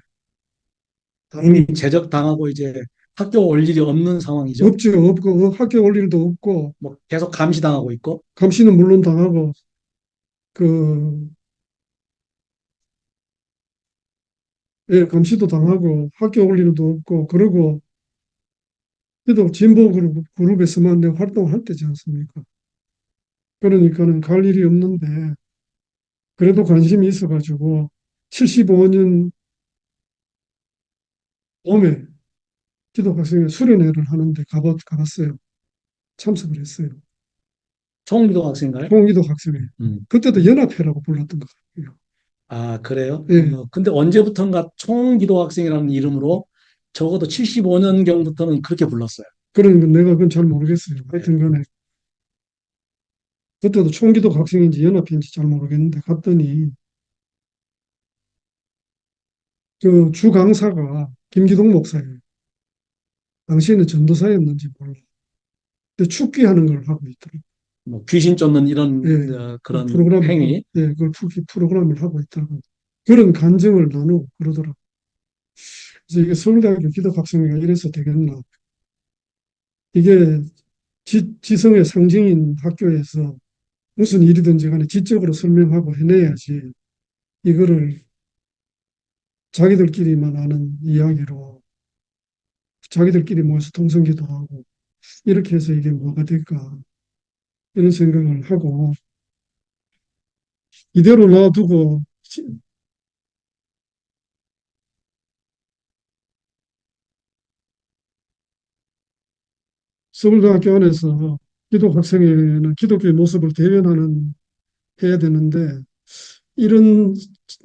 이미 다른 제적당하고 이제 학교 올 일이 없는 상황이죠. 없죠. 없고 학교 올 일도 없고 뭐 계속 감시당하고 있고. 감시는 물론 당하고 그 예, 감시도 당하고 학교 올 일도 없고 그러고 그래도 진보 그룹에서만 내가 활동할 때지 않습니까? 그러니까는 갈 일이 없는데 그래도 관심이 있어가지고 75년 봄에 기독학생회 수련회를 하는데 가봤어요. 참석을 했어요. 총기독학생인가요? 총기독학생회. 음. 그때도 연합회라고 불렀던 것 같아요. 아, 그래요? 예. 근데 언제부턴가 총기독학생이라는 이름으로 적어도 75년경부터는 그렇게 불렀어요. 그러니까 내가 그건 잘 모르겠어요. 네. 하여튼 간에 그때도 총기독학생인지 연합회인지 잘 모르겠는데 갔더니 그 주 강사가 김기동 목사예요. 당시에는 전도사였는지 몰라. 근데 축기하는 걸 하고 있더라고요. 뭐 귀신 쫓는 이런 예, 그 그런 행위. 그 프로그램을 하고 있다고. 그런 간증을 나누고 그러더라고요. 그래서 이게 서울대학교 기독학생회가 이래서 되겠나. 이게 지성의 상징인 학교에서 무슨 일이든지 간에 지적으로 설명하고 해내야지 이거를 자기들끼리만 아는 이야기로 자기들끼리 모여서 통성기도 하고 이렇게 해서 이게 뭐가 될까 이런 생각을 하고 이대로 놔두고 서울대학교 안에서 기독 학생회는 기독교의 모습을 대변하는 해야 되는데 이런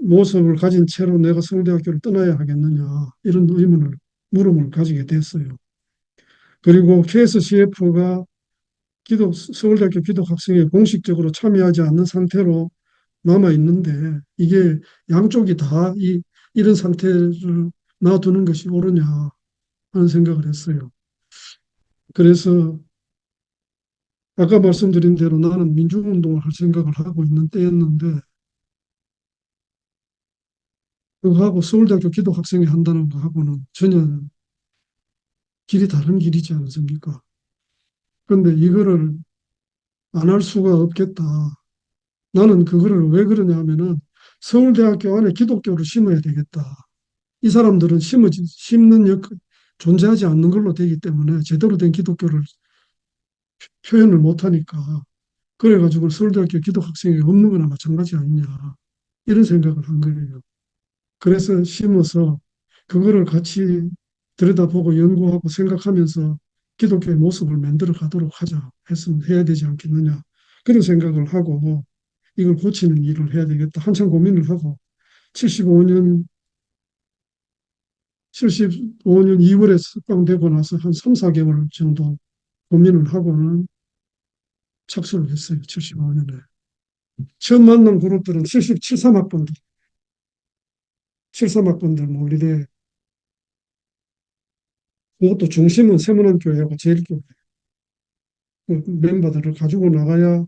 모습을 가진 채로 내가 서울대학교를 떠나야 하겠느냐 이런 물음을 가지게 됐어요. 그리고 KSCF가 서울대학교 기독학생회에 공식적으로 참여하지 않는 상태로 남아 있는데 이게 양쪽이 다 이런 상태를 놔두는 것이 옳으냐 하는 생각을 했어요. 그래서 아까 말씀드린 대로 나는 민주운동을 할 생각을 하고 있는 때였는데 그거하고 서울대학교 기독학생회 한다는 거하고는 전혀 길이 다른 길이지 않습니까? 그런데 이거를 안 할 수가 없겠다. 나는 그거를 왜 그러냐 하면은 서울대학교 안에 기독교를 심어야 되겠다. 이 사람들은 심는 존재하지 않는 걸로 되기 때문에 제대로 된 기독교를 표현을 못하니까 그래가지고 서울대학교 기독학생이 없는 거나 마찬가지 아니냐 이런 생각을 한 거예요. 그래서 심어서 그거를 같이 들여다보고 연구하고 생각하면서 기독교의 모습을 만들어 가도록 하자 했으면 해야 되지 않겠느냐 그런 생각을 하고 이걸 고치는 일을 해야 되겠다 한참 고민을 하고 75년 75년 2월에 석방되고 나서 한 3, 4개월 정도 고민을 하고는 착수를 했어요. 75년에. 처음 만난 그룹들은 73학번들, 73학번들 몰리대 그것도 중심은 세문안교회하고 제일교회 그 멤버들을 가지고 나가야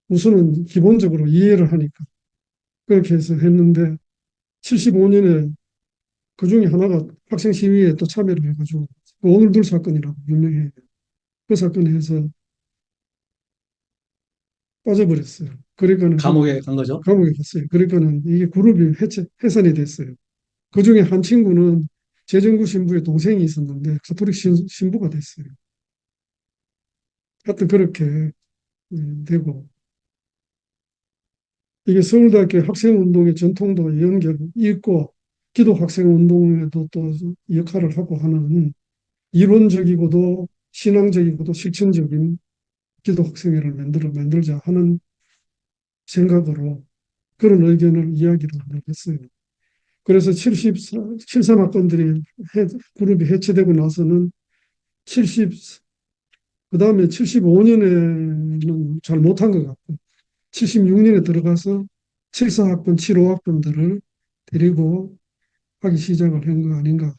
우선은 기본적으로 이해를 하니까 그렇게 해서 했는데 75년에 그 중에 하나가 학생 시위에 또 참여를 해가지고 그 오늘들 사건이라고 유명해요. 그 사건에 해서 빠져버렸어요. 그러니까는 감옥에 간 거죠. 감옥에 갔어요. 그러니까는 이게 그룹이 해산이 됐어요. 그 중에 한 친구는 재정구 신부의 동생이 있었는데 가톨릭 신부가 됐어요. 하여튼 그렇게 되고 이게 서울대학교 학생운동의 전통도 연결이 있고 기독 학생운동에도 또 역할을 하고 하는 이론적이고도 신앙적이고도 실천적인 기독 학생회를 만들자 하는 생각으로 그런 의견을 이야기를 했어요. 그래서 73학번들이 그룹이 해체되고 나서는 70, 그 다음에 75년에는 잘 못한 것 같고, 76년에 들어가서 74학번, 75학번들을 데리고 하기 시작을 한 거 아닌가.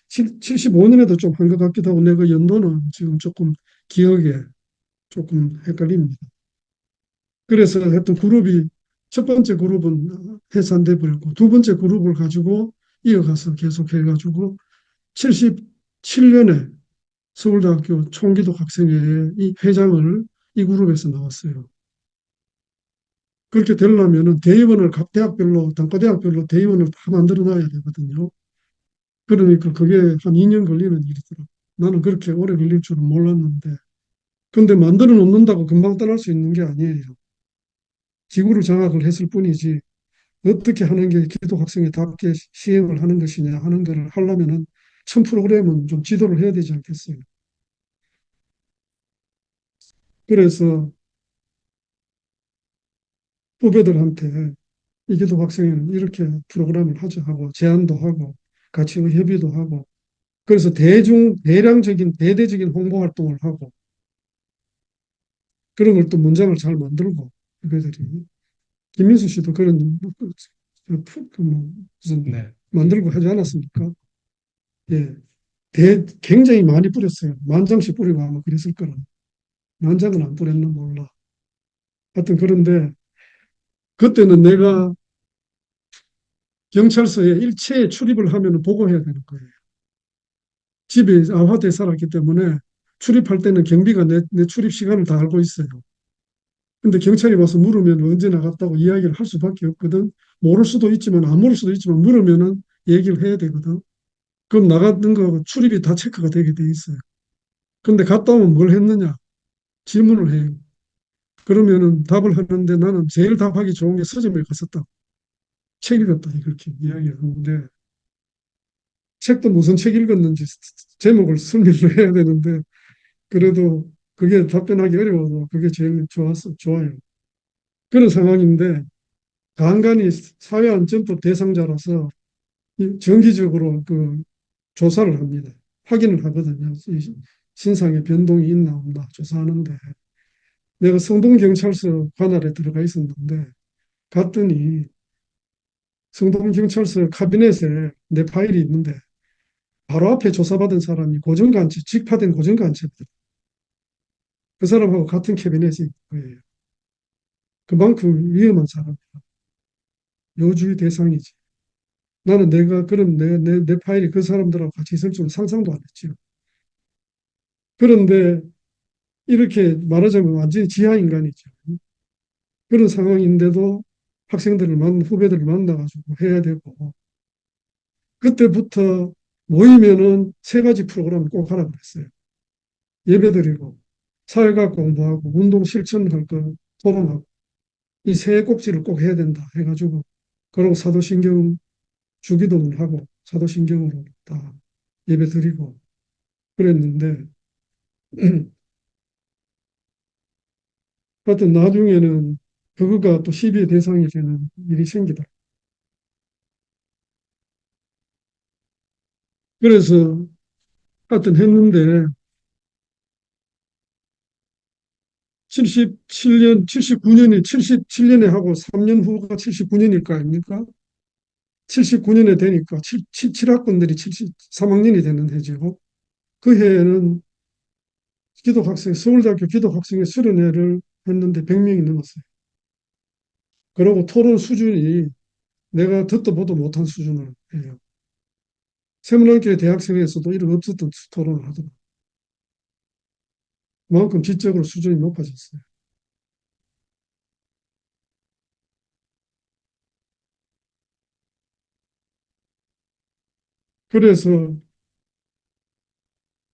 75년에도 좀 한 것 같기도 하고, 내가 연도는 지금 조금 기억에 조금 헷갈립니다. 그래서 하여튼 첫 번째 그룹은 해산돼 버렸고, 두 번째 그룹을 가지고 이어가서 계속 해가지고, 77년에 서울대학교 총기독 학생회의 이 회장을 이 그룹에서 나왔어요. 그렇게 되려면은 대의원을 각 대학별로, 단과대학별로 대의원을 다 만들어 놔야 되거든요. 그러니까 그게 한 2년 걸리는 일이더라고요. 나는 그렇게 오래 걸릴 줄은 몰랐는데. 근데 만들어 놓는다고 금방 떠날 수 있는 게 아니에요. 기구를 장악을 했을 뿐이지 어떻게 하는 게 기독 학생회답게 시행을 하는 것이냐 하는 거를 하려면은 전 프로그램은 좀 지도를 해야 되지 않겠어요. 그래서 후배들한테 이기도 학생회는 이렇게 프로그램을 하자 하고 제안도 하고 같이 협의도 하고 그래서 대량적인 대대적인 홍보 활동을 하고 그런 걸 또 문장을 잘 만들고 후배들이 김민수 씨도 그런 무슨 네. 만들고 하지 않았습니까? 예, 굉장히 많이 뿌렸어요. 만 장씩 뿌리고 아마 그랬을 거라. 만 장은 안 뿌렸나 몰라. 하여튼 그런데 그때는 내가 경찰서에 일체에 출입을 하면 보고해야 되는 거예요. 집에 아파트에 살았기 때문에 출입할 때는 경비가 내 출입 시간을 다 알고 있어요. 근데 경찰이 와서 물으면 언제 나갔다고 이야기를 할 수밖에 없거든. 모를 수도 있지만 안 모를 수도 있지만 물으면은 얘기를 해야 되거든. 그럼 나갔던 거 출입이 다 체크가 되게 돼 있어요. 근데 갔다 오면 뭘 했느냐? 질문을 해요. 그러면은 답을 하는데 나는 제일 답하기 좋은 게 서점에 갔었다. 책 읽었다. 이렇게 이야기를 하는데 책도 무슨 책 읽었는지 제목을 설명을 해야 되는데 그래도 그게 답변하기 어려워서 그게 제일 좋아요. 그런 상황인데 간간이 사회안전법 대상자라서 정기적으로 그 조사를 합니다. 확인을 하거든요. 이 신상에 변동이 있나 없나 조사하는데 내가 성동경찰서 관할에 들어가 있었는데 갔더니 성동경찰서 카비넷에 내 파일이 있는데 바로 앞에 조사받은 사람이 고정간첩, 직파된 고정간첩이다. 그 사람하고 같은 캐비넷이 있는 거예요. 그만큼 위험한 사람이야. 요주의 대상이지. 나는 내가 그런 내 파일이 그 사람들하고 같이 있을 줄 상상도 안 했죠. 그런데 이렇게 말하자면 완전히 지하 인간이죠. 그런 상황인데도 후배들을 만나가지고 해야 되고, 그때부터 모이면은 세 가지 프로그램을 꼭 하라 그랬어요. 예배드리고, 사회과학 공부하고, 운동 실천할 거 토론하고, 이 세 꼭지를 꼭 해야 된다 해가지고, 그러고 사도신경 주기도문 하고, 사도신경으로 다 예배드리고, 그랬는데, 하여튼 나중에는 그거가 또 시비의 대상이 되는 일이 생기다. 그래서 하여튼 했는데 77년에 하고 3년 후가 79년일 거 아닙니까? 79년에 되니까 7학번들이 73학년이 되는 해죠. 그 해에는 서울대학교 기독학생회 수련회를 했는데 100명이 넘었어요. 그리고 토론 수준이 내가 듣도 보도 못한 수준을 해요. 세문학교의 대학생회에서도 이런 없었던 토론을 하더라고요. 그만큼 지적으로 수준이 높아졌어요. 그래서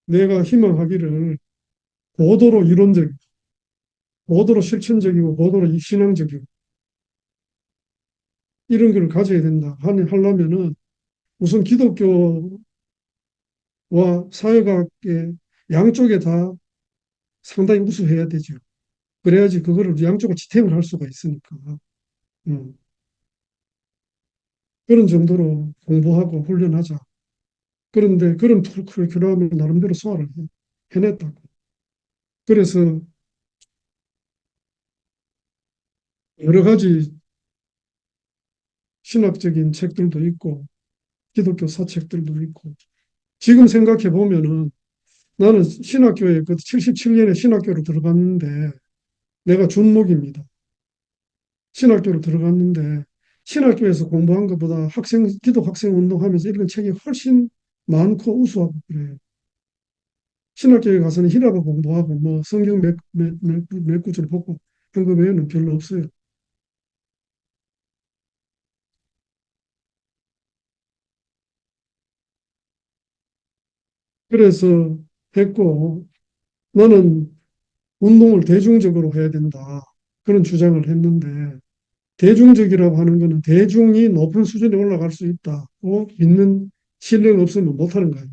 내가 희망하기를 고도로 이론적, 고도로 실천적이고 고도로 신앙적이고 이런 걸 가져야 된다 하려면은 우선 기독교와 사회과학의 양쪽에 다 상당히 우수해야 되죠. 그래야지 그거를 양쪽을 지탱을 할 수가 있으니까. 음, 그런 정도로 공부하고 훈련하자. 그런데 그런 커리큘럼을 나름대로 소화를 해냈다고. 그래서 여러 가지 신학적인 책들도 있고 기독교 사책들도 있고 지금 생각해 보면은 나는 신학교에 그 77년에 신학교로 들어갔는데 내가 준목입니다. 신학교로 들어갔는데 신학교에서 공부한 것보다 기독 학생 운동하면서 읽은 책이 훨씬 많고 우수하고 그래요. 신학교에 가서는 히라보 공부하고 뭐 성경 몇 구절 보고 한 거 외에는 별로 없어요. 그래서 했고 나는 운동을 대중적으로 해야 된다. 그런 주장을 했는데 대중적이라고 하는 것은 대중이 높은 수준에 올라갈 수 있다고 믿는 신뢰가 없으면 못하는 거예요.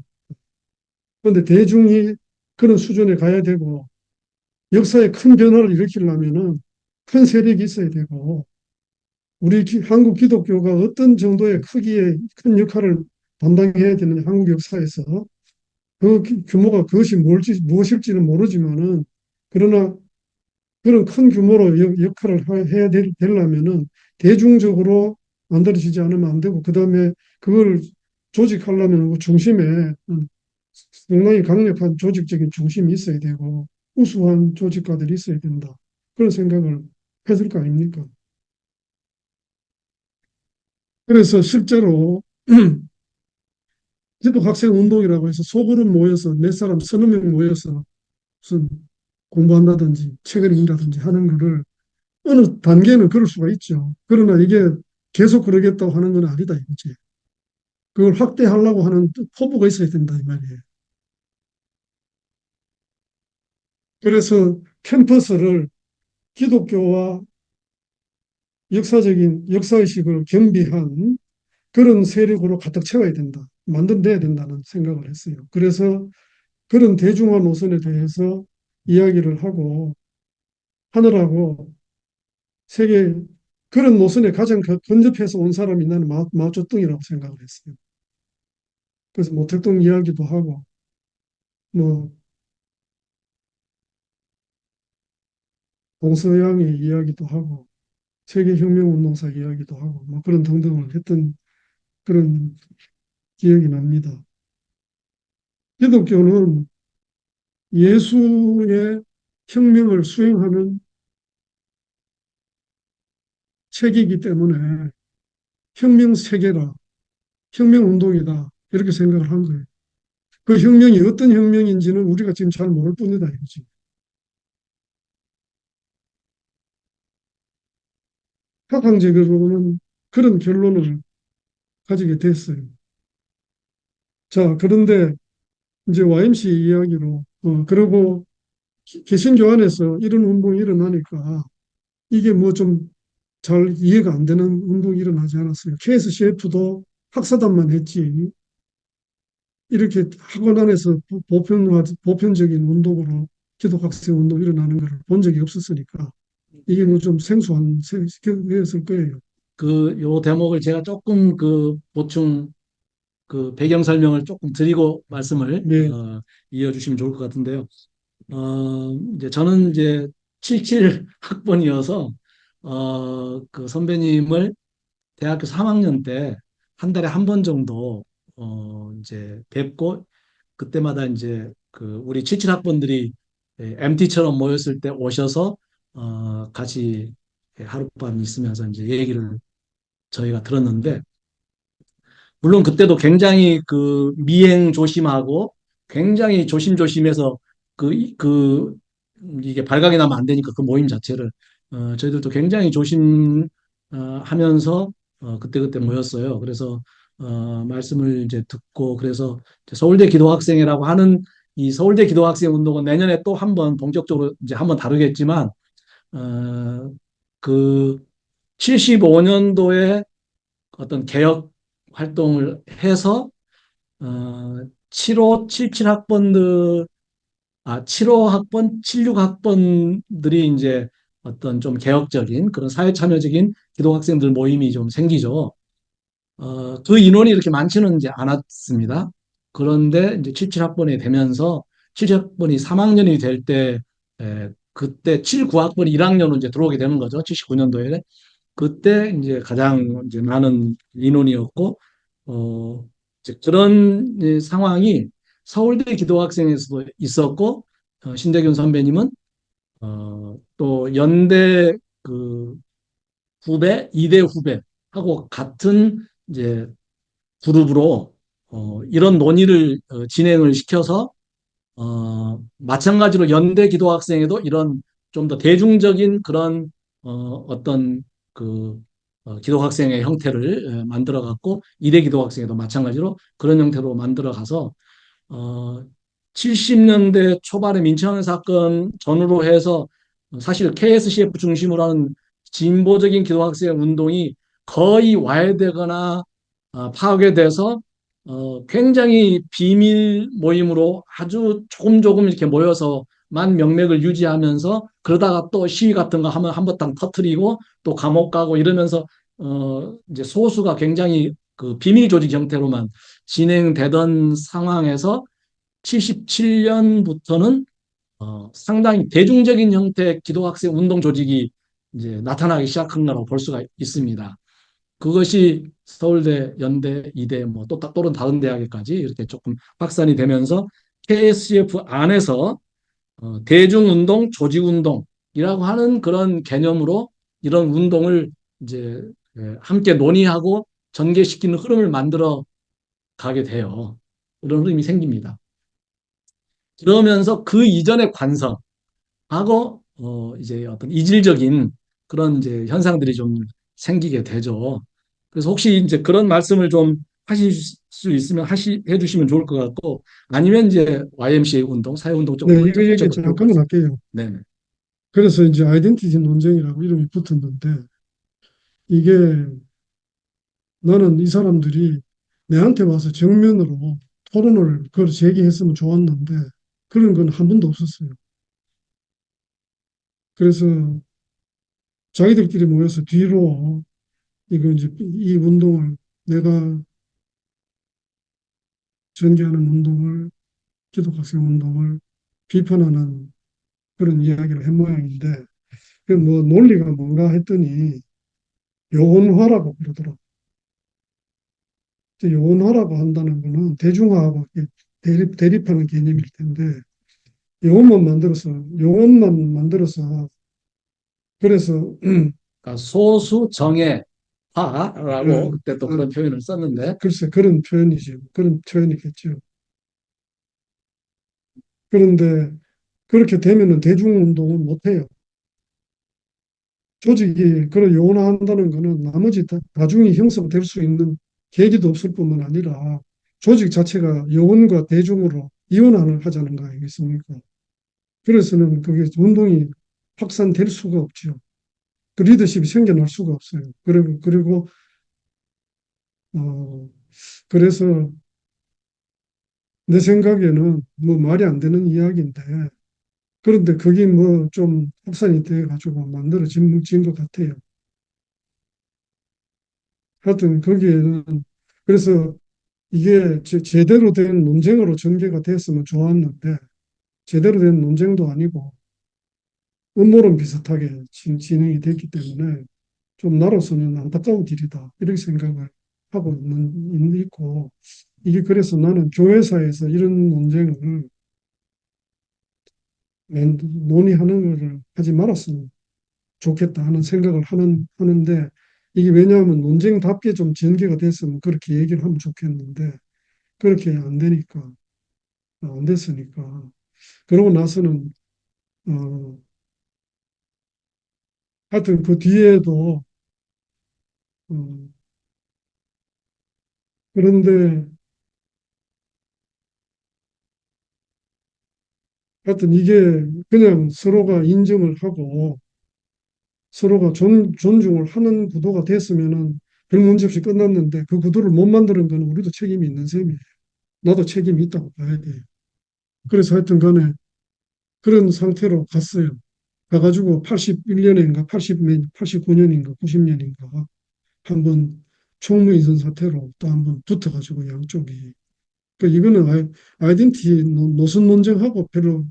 그런데 대중이 그런 수준에 가야 되고 역사에 큰 변화를 일으키려면은 큰 세력이 있어야 되고 우리 한국 기독교가 어떤 정도의 크기의 큰 역할을 담당해야 되느냐 한국 역사에서 그 규모가 그것이 무엇일지는 모르지만은 그러나 그런 큰 규모로 역할을 해야 되려면은 대중적으로 만들어지지 않으면 안 되고 그다음에 그걸 조직하려면 그 중심에 상당히 강력한 조직적인 중심이 있어야 되고 우수한 조직가들이 있어야 된다. 그런 생각을 했을 거 아닙니까? 그래서 실제로 기독학생 운동이라고 해서 소그룹 모여서 몇 사람 서너 명 모여서 무슨 공부한다든지 책을 읽는다든지 하는 거를 어느 단계는 그럴 수가 있죠. 그러나 이게 계속 그러겠다고 하는 건 아니다 이거지. 그걸 확대하려고 하는 포부가 있어야 된다 이 말이에요. 그래서 캠퍼스를 기독교와 역사의식을 겸비한 그런 세력으로 가득 채워야 된다. 만들어내야 된다는 생각을 했어요. 그래서 그런 대중화 노선에 대해서 이야기를 하고 하느라고 세계 그런 노선에 가장 근접해서 온 사람이 나는 마오쩌둥이라고 생각을 했어요. 그래서 모택동 이야기도 하고 뭐 동서양의 이야기도 하고 세계혁명운동사 이야기도 하고 뭐 그런 등등을 했던 그런 기억이 납니다. 기독교는 예수의 혁명을 수행하는 책이기 때문에 혁명 세계라, 혁명 운동이다 이렇게 생각을 한 거예요. 그 혁명이 어떤 혁명인지는 우리가 지금 잘 모를 뿐이다 이거지. 사상적으로는 그런 결론을 가지게 됐어요. 자, 그런데 이제 YMC 이야기로 그리고 개신교 안에서 이런 운동이 일어나니까 이게 뭐 좀 잘 이해가 안 되는 운동이 일어나지 않았어요. KSCF도 학사단만 했지 이렇게 학원 안에서 보편적인 운동으로 기독학생 운동 일어나는 걸 본 적이 없었으니까 이게 뭐 좀 생소한 였을 거예요. 요 대목을 제가 조금 보충 배경 설명을 조금 드리고 말씀을 네, 이어주시면 좋을 것 같은데요. 이제 저는 이제 77 학번이어서 그 선배님을 대학교 3학년 때 한 달에 한 번 정도 이제 뵙고 그때마다 이제 우리 77 학번들이 MT처럼 모였을 때 오셔서 같이 하룻밤 있으면서 이제 얘기를 저희가 들었는데 물론 그때도 굉장히 미행 조심하고 굉장히 조심조심해서 이게 발각이 나면 안 되니까 그 모임 자체를 저희들도 굉장히 조심 하면서 그때그때 모였어요. 그래서 말씀을 이제 듣고 그래서 이제 서울대 기도학생회라고 하는 이 서울대 기도학생 운동은 내년에 또 한 번 본격적으로 이제 한번 다루겠지만 어, 그 75년도에 어떤 개혁 활동을 해서 75, 77학번들 75학번, 76학번들이 이제 어떤 좀 개혁적인 그런 사회 참여적인 기독학생들 모임이 좀 생기죠. 그 인원이 이렇게 많지는 이제 않았습니다. 그런데 이제 77학번이 되면서 77학번이 3학년이 될 때, 그때 79학번이 1학년으로 이제 들어오게 되는 거죠. 79년도에. 그때 이제 가장 이제 많은 인원이었고, 이제 그런 상황이 서울대 기도학생에서도 있었고, 신대균 선배님은, 또 연대 그 후배, 이대 후배하고 같은 이제 그룹으로, 이런 논의를 진행을 시켜서, 마찬가지로 연대 기도학생에도 이런 좀 더 대중적인 그런 어떤 그 기독학생의 형태를 만들어 갖고 이대 기독학생에도 마찬가지로 그런 형태로 만들어 가서 70년대 초반에 민청을 사건 전후로 해서 사실 KSCF 중심으로 하는 진보적인 기독학생 운동이 거의 와해되거나 파괴돼서 굉장히 비밀 모임으로 아주 조금 조금 이렇게 모여서만 명맥을 유지하면서 그러다가 또 시위 같은 거 하면 한바탕 터트리고 또 감옥 가고 이러면서 이제 소수가 굉장히 그 비밀 조직 형태로만 진행되던 상황에서 77년부터는 상당히 대중적인 형태의 기독학생 운동 조직이 이제 나타나기 시작한 거라고 볼 수가 있습니다. 그것이 서울대, 연대, 이대, 뭐 또 또는 다른 대학에까지 이렇게 조금 확산이 되면서 KSCF 안에서 대중운동, 조직운동이라고 하는 그런 개념으로 이런 운동을 이제 함께 논의하고 전개시키는 흐름을 만들어 가게 돼요. 그런 흐름이 생깁니다. 그러면서 그 이전의 관성하고 이제 어떤 이질적인 그런 이제 현상들이 좀 생기게 되죠. 그래서 혹시 이제 그런 말씀을 좀 하실 수 있으면 해주시면 좋을 것 같고, 아니면 이제 YMCA 운동, 사회운동 네, 쪽으로 이거 얘기 여쭤도 좋을 것 잠깐만 같습니다. 할게요. 네네. 그래서 이제 아이덴티티 논쟁이라고 이름이 붙었는데 이게 나는 이 사람들이 내한테 와서 정면으로 토론을 그걸 제기했으면 좋았는데 그런 건 한 번도 없었어요. 그래서 자기들끼리 모여서 뒤로 이거 이제 이 운동을 내가 전개하는 운동을 기독학생 운동을 비판하는 그런 이야기를 한 모양인데 그 뭐 논리가 뭔가 했더니 요원화라고 그러더라고. 요원화라고 한다는 거는 대중화하고 대립하는 개념일 텐데 요원만 만들어서 그래서 그러니까 소수 어, 정예화라고 그때 또 어, 그런 표현을 썼는데, 글쎄 그런 표현이지 그런 표현이겠죠. 그런데 그렇게 되면은 대중운동은 못해요. 조직이 그런 요원화한다는 거는 나머지 다중이 형성될 수 있는 계기도 없을 뿐만 아니라 조직 자체가 요원과 대중으로 이원을 하자는 거 아니겠습니까? 그래서는 그게 운동이 확산될 수가 없죠. 그 리더십이 생겨날 수가 없어요. 그리고 어, 그래서 내 생각에는 뭐 말이 안 되는 이야기인데 그런데 그게 뭐 좀 확산이 돼 가지고 만들어진 것 같아요. 하여튼 거기에는 그래서 이게 제대로 된 논쟁으로 전개가 됐으면 좋았는데 제대로 된 논쟁도 아니고 음모론 비슷하게 진행이 됐기 때문에 좀 나로서는 안타까운 길이다 이렇게 생각을 하고 있고 이게 그래서 나는 교회사에서 이런 논쟁을 논의하는 것을 하지 말았으면 좋겠다 하는 생각을 하는데 이게 왜냐하면 논쟁답게 좀 전개가 됐으면 그렇게 얘기를 하면 좋겠는데 그렇게 안 되니까 안 됐으니까 그러고 나서는 어 하여튼 그 뒤에도 어, 그런데 하여튼 이게 그냥 서로가 인정을 하고 서로가 존중을 하는 구도가 됐으면은 별 문제 없이 끝났는데 그 구도를 못 만드는 거는 우리도 책임이 있는 셈이에요. 나도 책임이 있다고 봐야 돼요. 그래서 하여튼 간에 그런 상태로 갔어요. 가가지고 81년인가 89년인가 90년인가 한번 총무인선 사태로 또 한번 붙어가지고 양쪽이. 그러니까 이거는 아이덴티티 노선 논쟁하고 별로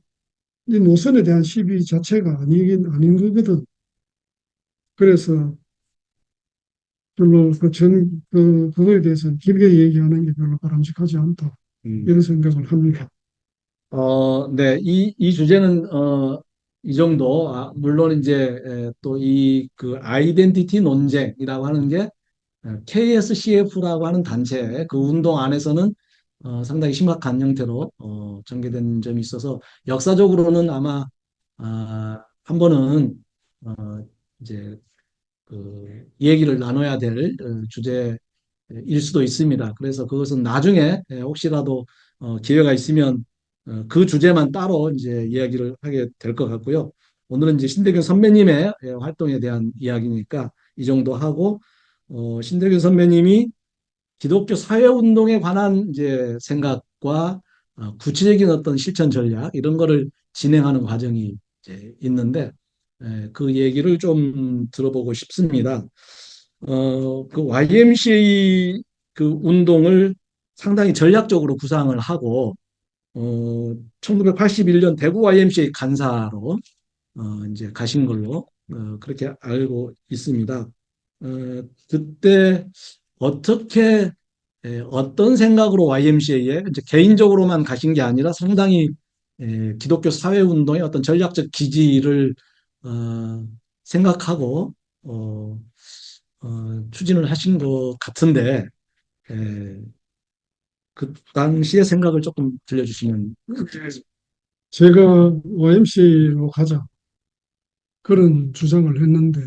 이 노선에 대한 시비 자체가 아닌 거거든. 그래서 별로 그거에 대해서는 길게 얘기하는 게 별로 바람직하지 않다. 음. 이런 생각을 합니다. 네, 이 주제는, 이 정도, 물론 이제, 또 그 아이덴티티 논쟁이라고 하는 게 KSCF라고 하는 단체, 그 운동 안에서는 상당히 심각한 형태로 전개된 점이 있어서 역사적으로는 아마, 한 번은, 어, 이제 그 얘기를 나눠야 될 주제일 수도 있습니다. 그래서 그것은 나중에 혹시라도 기회가 있으면 그 주제만 따로 이제 이야기를 하게 될 것 같고요. 오늘은 이제 신대균 선배님의 활동에 대한 이야기니까 이 정도 하고, 신대균 선배님이 기독교 사회운동에 관한 이제 생각과 구체적인 어떤 실천 전략 이런 거를 진행하는 과정이 이제 있는데, 그 얘기를 좀 들어보고 싶습니다. 그 YMCA 그 운동을 상당히 전략적으로 구상을 하고, 1981년 대구 YMCA 간사로 이제 가신 걸로 그렇게 알고 있습니다. 그때 어떻게 어떤 생각으로 YMCA에 이제 개인적으로만 가신 게 아니라 상당히 기독교 사회 운동의 어떤 전략적 기지를 어, 생각하고 어, 추진을 하신 것 같은데, 에, 그 당시의 생각을 조금 들려주시면. 제가 YMCA로 가자 그런 주장을 했는데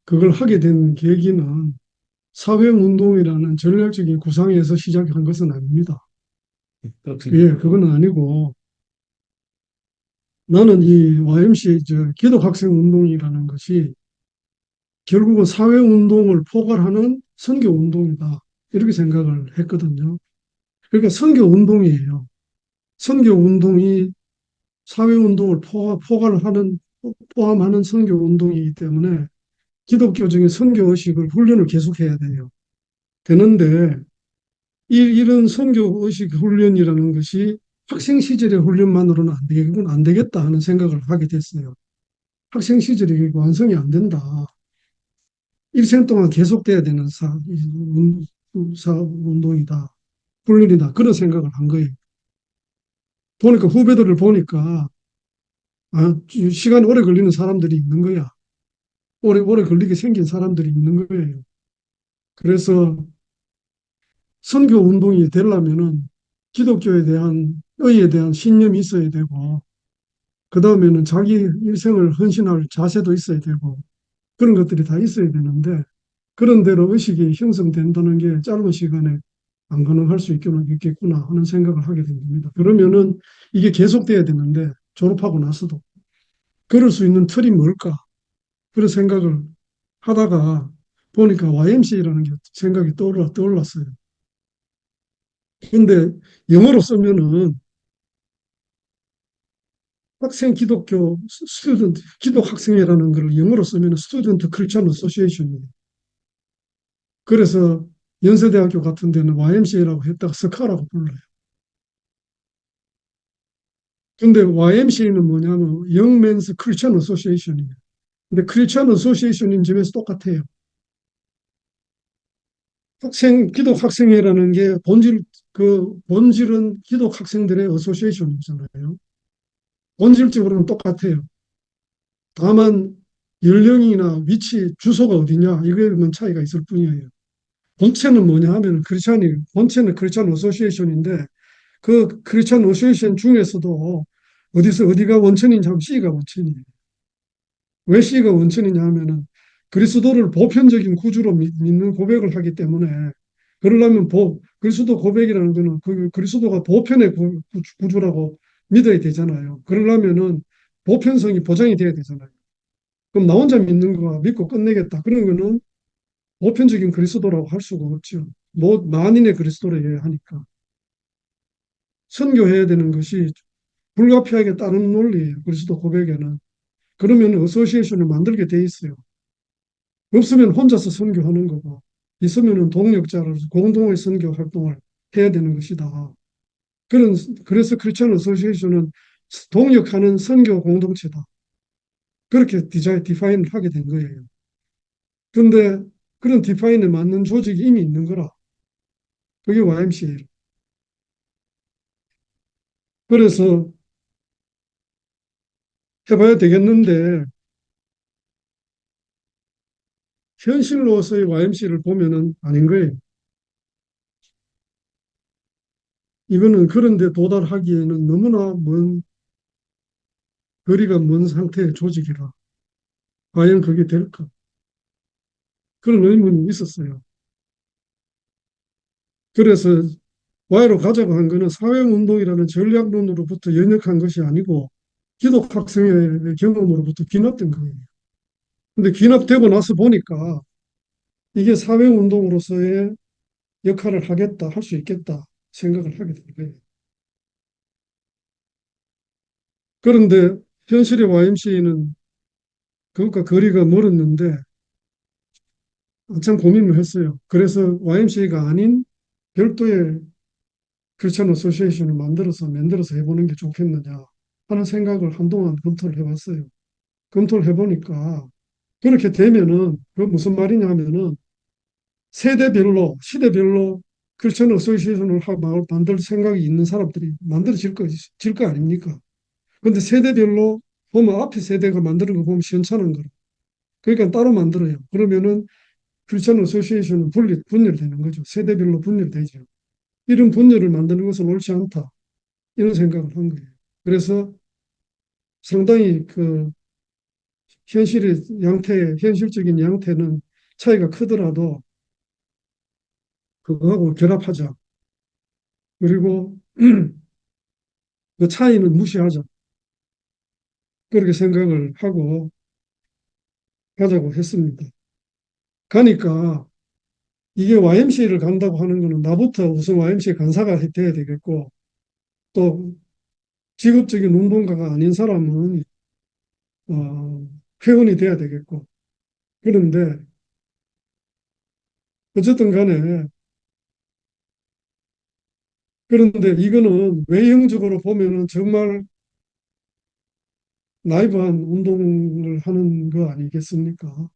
그걸 하게 된 계기는 사회운동이라는 전략적인 구상에서 시작한 것은 아닙니다. 그렇군요. 예, 그건 아니고 나는 이 YMCA 기독학생 운동이라는 것이 결국은 사회운동을 포괄하는 선교운동이다. 이렇게 생각을 했거든요. 그러니까 선교운동이에요. 선교운동이 사회운동을 포함하는 선교운동이기 때문에 기독교적인 선교의식을 훈련을 계속해야 돼요. 되는데 이런 선교의식 훈련이라는 것이 학생 시절의 훈련만으로는 안 되겠다 하는 생각을 하게 됐어요. 학생 시절이 완성이 안 된다. 일생 동안 계속돼야 되는 사운동이다. 훈련이다. 그런 생각을 한 거예요. 보니까 후배들을 보니까 시간 오래 걸리는 사람들이 있는 거야. 오래 걸리게 생긴 사람들이 있는 거예요. 그래서 선교 운동이 되려면은 기독교에 대한 의에 대한 신념이 있어야 되고 그 다음에는 자기 일생을 헌신할 자세도 있어야 되고 그런 것들이 다 있어야 되는데 그런 대로 의식이 형성된다는 게 짧은 시간에 안 가능할 수 있겠구나 하는 생각을 하게 된 겁니다. 그러면은 이게 계속돼야 되는데 졸업하고 나서도 그럴 수 있는 틀이 뭘까? 그런 생각을 하다가 보니까 YMCA라는 게 생각이 떠올랐어요. 근데 영어로 쓰면은 학생 기독교 스튜던트 기독 학생회라는 걸 영어로 쓰면 스튜던트 크리스천 어소시에이션이에요. 그래서 연세대학교 같은 데는 YMCA라고 했다가 스카라고 불러요. 근데 YMCA는 뭐냐면 영맨스 크리스천 어소시에이션이에요. 근데 크리스천 어소시에이션인 점에서 똑같아요. 기독 학생회라는 게 본질은 기독 학생들의 어소시에이션이잖아요. 본질적으로는 똑같아요. 다만 연령이나 위치, 주소가 어디냐 이거에만 차이가 있을 뿐이에요. 본체는 뭐냐 하면 본체는 크리스천 어소시에이션인데 그 크리스천 어소시에이션 중에서도 어디가 원천인지 하면 C가 원천이에요. 왜 C가 원천이냐 하면은 그리스도를 보편적인 구주로 믿는 고백을 하기 때문에 그러려면 그리스도 고백이라는 거는 그 그리스도가 보편의 구주라고 믿어야 되잖아요. 그러려면은 보편성이 보장이 돼야 되잖아요. 그럼 나 혼자 믿는 거 믿고 끝내겠다. 그런 거는 보편적인 그리스도라고 할 수가 없죠. 만인의 그리스도라 해야 하니까. 선교해야 되는 것이 불가피하게 따르는 논리예요. 그리스도 고백에는. 그러면 어소시에이션을 만들게 돼 있어요. 없으면 혼자서 선교하는 거고, 있으면 동력자로서 공동의 선교 활동을 해야 되는 것이다. 그런, 그래서 크리스천 어소시에이션은 동력하는 선교 공동체다. 그렇게 디파인을 하게 된 거예요. 근데 그런 디파인에 맞는 조직이 이미 있는 거라. 그게 YMCA예요. 그래서 해봐야 되겠는데, 현실로서의 YMCA를 보면은 아닌 거예요. 이거는 그런데 도달하기에는 너무나 거리가 먼 상태의 조직이라. 과연 그게 될까? 그런 의문이 있었어요. 그래서 Y로 가자고 한 거는 사회운동이라는 전략론으로부터 연역한 것이 아니고 기독학생의 경험으로부터 귀납된 거예요. 근데 귀납되고 나서 보니까 이게 사회운동으로서의 역할을 하겠다, 할 수 있겠다 생각을 하게 된 거예요. 그런데 현실의 YMCA는 그것과 거리가 멀었는데 한참 고민을 했어요. 그래서 YMCA가 아닌 별도의 크리스천 어소시에이션을 만들어서 해보는 게 좋겠느냐 하는 생각을 한동안 검토를 해봤어요. 검토를 해보니까 그렇게 되면은 그 무슨 말이냐 하면은 시대별로 크리스천 어소시에이션을 만들 생각이 있는 사람들이 질 거 아닙니까? 근데 세대별로 보면 앞에 세대가 만드는 거 보면 시원찮은 거라. 그러니까 따로 만들어요. 그러면은 크리스천 어소시에이션은 분열되는 거죠. 세대별로 분열되죠. 이런 분열을 만드는 것은 옳지 않다. 이런 생각을 한 거예요. 그래서 상당히 현실적인 양태는 차이가 크더라도 그거하고 결합하자. 그리고 그 차이는 무시하자. 그렇게 생각을 하고 가자고 했습니다. 가니까 이게 YMCA를 간다고 하는 거는 나부터 우선 YMCA 간사가 돼야 되겠고 또 직업적인 운동가가 아닌 사람은 회원이 돼야 되겠고 그런데 어쨌든 간에 그런데 이거는 외형적으로 보면은 정말 라이브한 운동을 하는 거 아니겠습니까?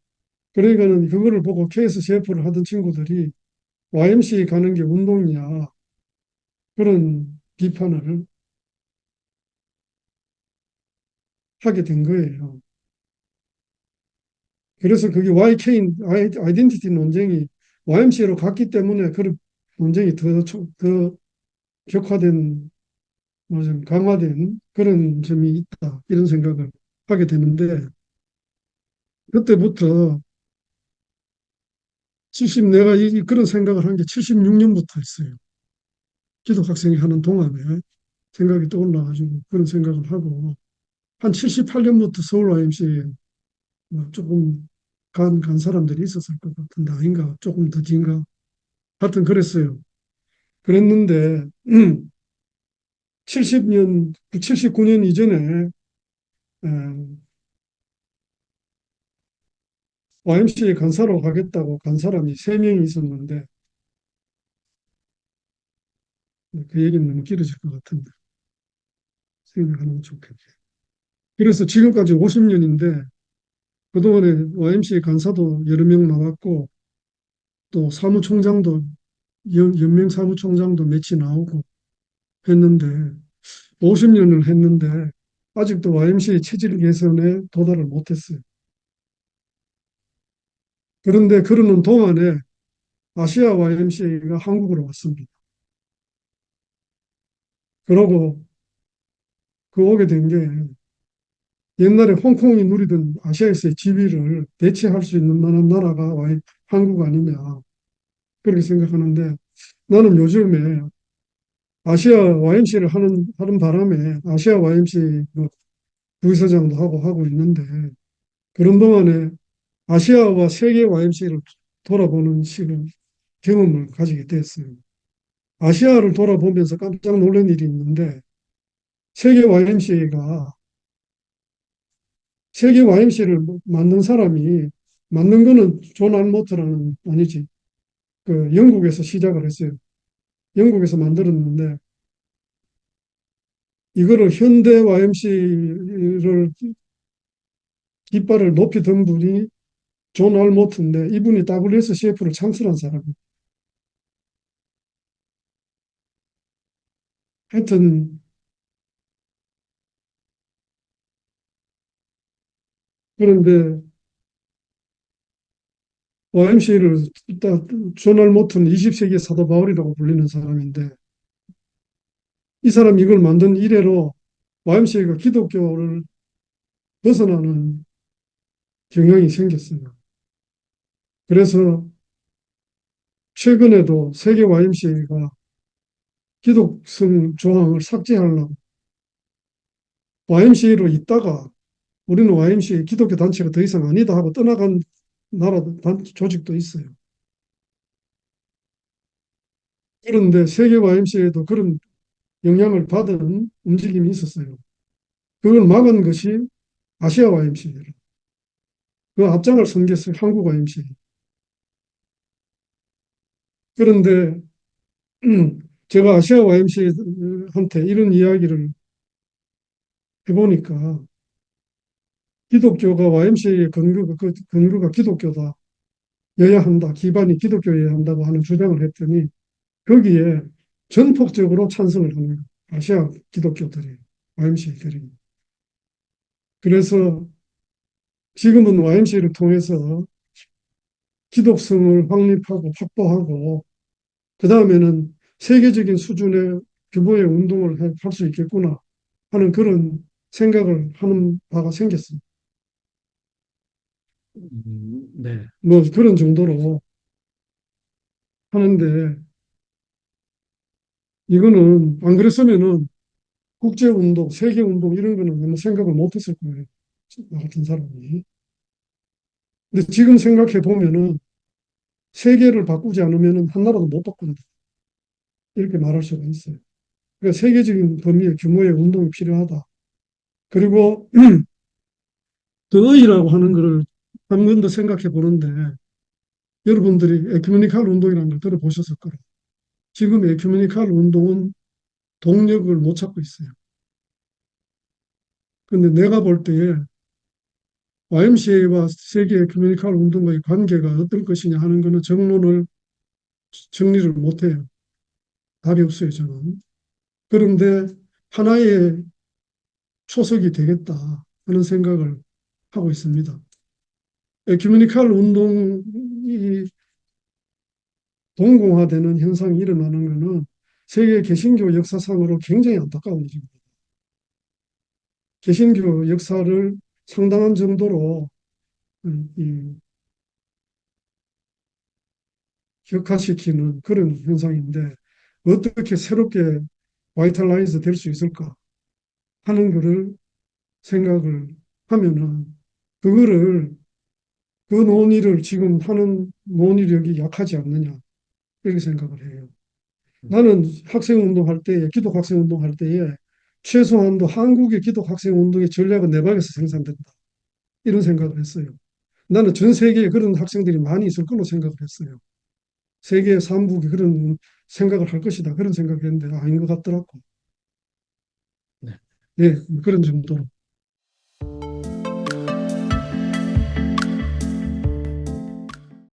그러니까는 그거를 보고 KSCF를 하던 친구들이 YMCA 가는 게 운동이냐 그런 비판을 하게 된 거예요. 그래서 그게 YK 아이덴티티 논쟁이 YMCA로 갔기 때문에 그런 논쟁이 더 격화된 뭐좀 강화된 그런 점이 있다 이런 생각을 하게 되는데 그때부터 내가 그런 생각을 한 게 76년부터 했어요. 기독학생이 하는 동안에 생각이 떠올라가지고 그런 생각을 하고 한 78년부터 서울 YMCA에 뭐 조금 간 사람들이 있었을 것 같은데 아닌가 조금 더 긴가 하여튼 그랬어요. 그랬는데 70년, 79년 이전에 YMCA 간사로 가겠다고 간 사람이 3명이 있었는데 그 얘기는 너무 길어질 것 같은데 생각하는 게 좋겠네요. 그래서 지금까지 50년인데 그동안에 YMCA 간사도 여러 명 나왔고 또 사무총장도 연명 사무총장도 몇이 나오고 했는데 50년을 했는데 아직도 YMCA 체질 개선에 도달을 못했어요. 그런데 그러는 동안에 아시아 YMCA가 한국으로 왔습니다. 그러고 그 오게 된 게 옛날에 홍콩이 누리던 아시아에서의 지위를 대체할 수 있는 만한 나라가 한국 아니냐 그렇게 생각하는데 나는 요즘에 아시아 YMCA를 하는 바람에 아시아 YMCA 부의사장도 하고 있는데 그런 동안에 아시아와 세계 YMCA를 돌아보는 경험을 가지게 됐어요. 아시아를 돌아보면서 깜짝 놀란 일이 있는데 세계 YMCA가 세계 YMCA를 만든 사람이 만든 거는 존 알모트라는 아니지 그 영국에서 시작을 했어요. 영국에서 만들었는데 이거를 현대 YMCA를 깃발을 높이 든 분이 존 알모트인데 이분이 WSCF를 창설한 사람이에요. 하여튼 그런데 YMCA를 존 알모트는 20세기의 사도 바울이라고 불리는 사람인데 이 사람이 이걸 만든 이래로 YMCA가 기독교를 벗어나는 경향이 생겼어요. 그래서 최근에도 세계 YMCA가 기독성 조항을 삭제하려고 YMCA로 있다가 우리는 YMCA 기독교 단체가 더 이상 아니다 하고 떠나간 조직도 있어요. 그런데 세계 YMCA에도 그런 영향을 받은 움직임이 있었어요. 그걸 막은 것이 아시아 YMCA. 그 앞장을 선 게 한국 YMCA. 그런데 제가 아시아 YMCA한테 이런 이야기를 해보니까 기독교가 YMCA의 근거가 기독교다. 여야 한다. 기반이 기독교여야 한다고 하는 주장을 했더니 거기에 전폭적으로 찬성을 하는 거예요. 아시아 기독교들이, YMCA들이. 그래서 지금은 YMCA를 통해서 기독성을 확립하고 확보하고 그 다음에는 세계적인 수준의 규모의 운동을 할 수 있겠구나 하는 그런 생각을 하는 바가 생겼습니다. 네. 뭐 그런 정도로 하는데 이거는 안 그랬으면은 국제운동, 세계운동 이런 거는 아마 생각을 못 했을 거예요. 나 같은 사람이. 근데 지금 생각해 보면은 세계를 바꾸지 않으면은 한 나라도 못 바꾼다. 이렇게 말할 수가 있어요. 그러니까 세계적인 범위의 규모의 운동이 필요하다. 그리고 더의라고 하는 거를 한 번 더 생각해 보는데 여러분들이 에큐메니칼 운동이라는 걸 들어보셨을 거예요. 지금 에큐메니칼 운동은 동력을 못 찾고 있어요. 근데 내가 볼 때에 YMCA와 세계 에큐메니칼 운동과의 관계가 어떤 것이냐 하는 거는 정론을 정리를 못 해요. 답이 없어요, 저는. 그런데 하나의 초석이 되겠다 하는 생각을 하고 있습니다. 에큐메니칼 운동이 동공화되는 현상이 일어나는 것은 세계 개신교 역사상으로 굉장히 안타까운 일입니다. 개신교 역사를 상당한 정도로 이 격화시키는 그런 현상인데 어떻게 새롭게 바이탈라이즈 될 수 있을까 하는 거를 생각을 하면은 그거를 그 논의를 지금 하는 논의력이 약하지 않느냐 이렇게 생각을 해요. 나는 학생 운동할 때에 기독 학생 운동할 때에 최소한도 한국의 기독 학생 운동의 전략은 내 방에서 생산된다 이런 생각을 했어요. 나는 전 세계에 그런 학생들이 많이 있을 걸로 생각을 했어요. 세계 삼국이 그런 생각을 할 것이다 그런 생각을 했는데 아닌 것 같더라고. 네. 예, 그런 정도로.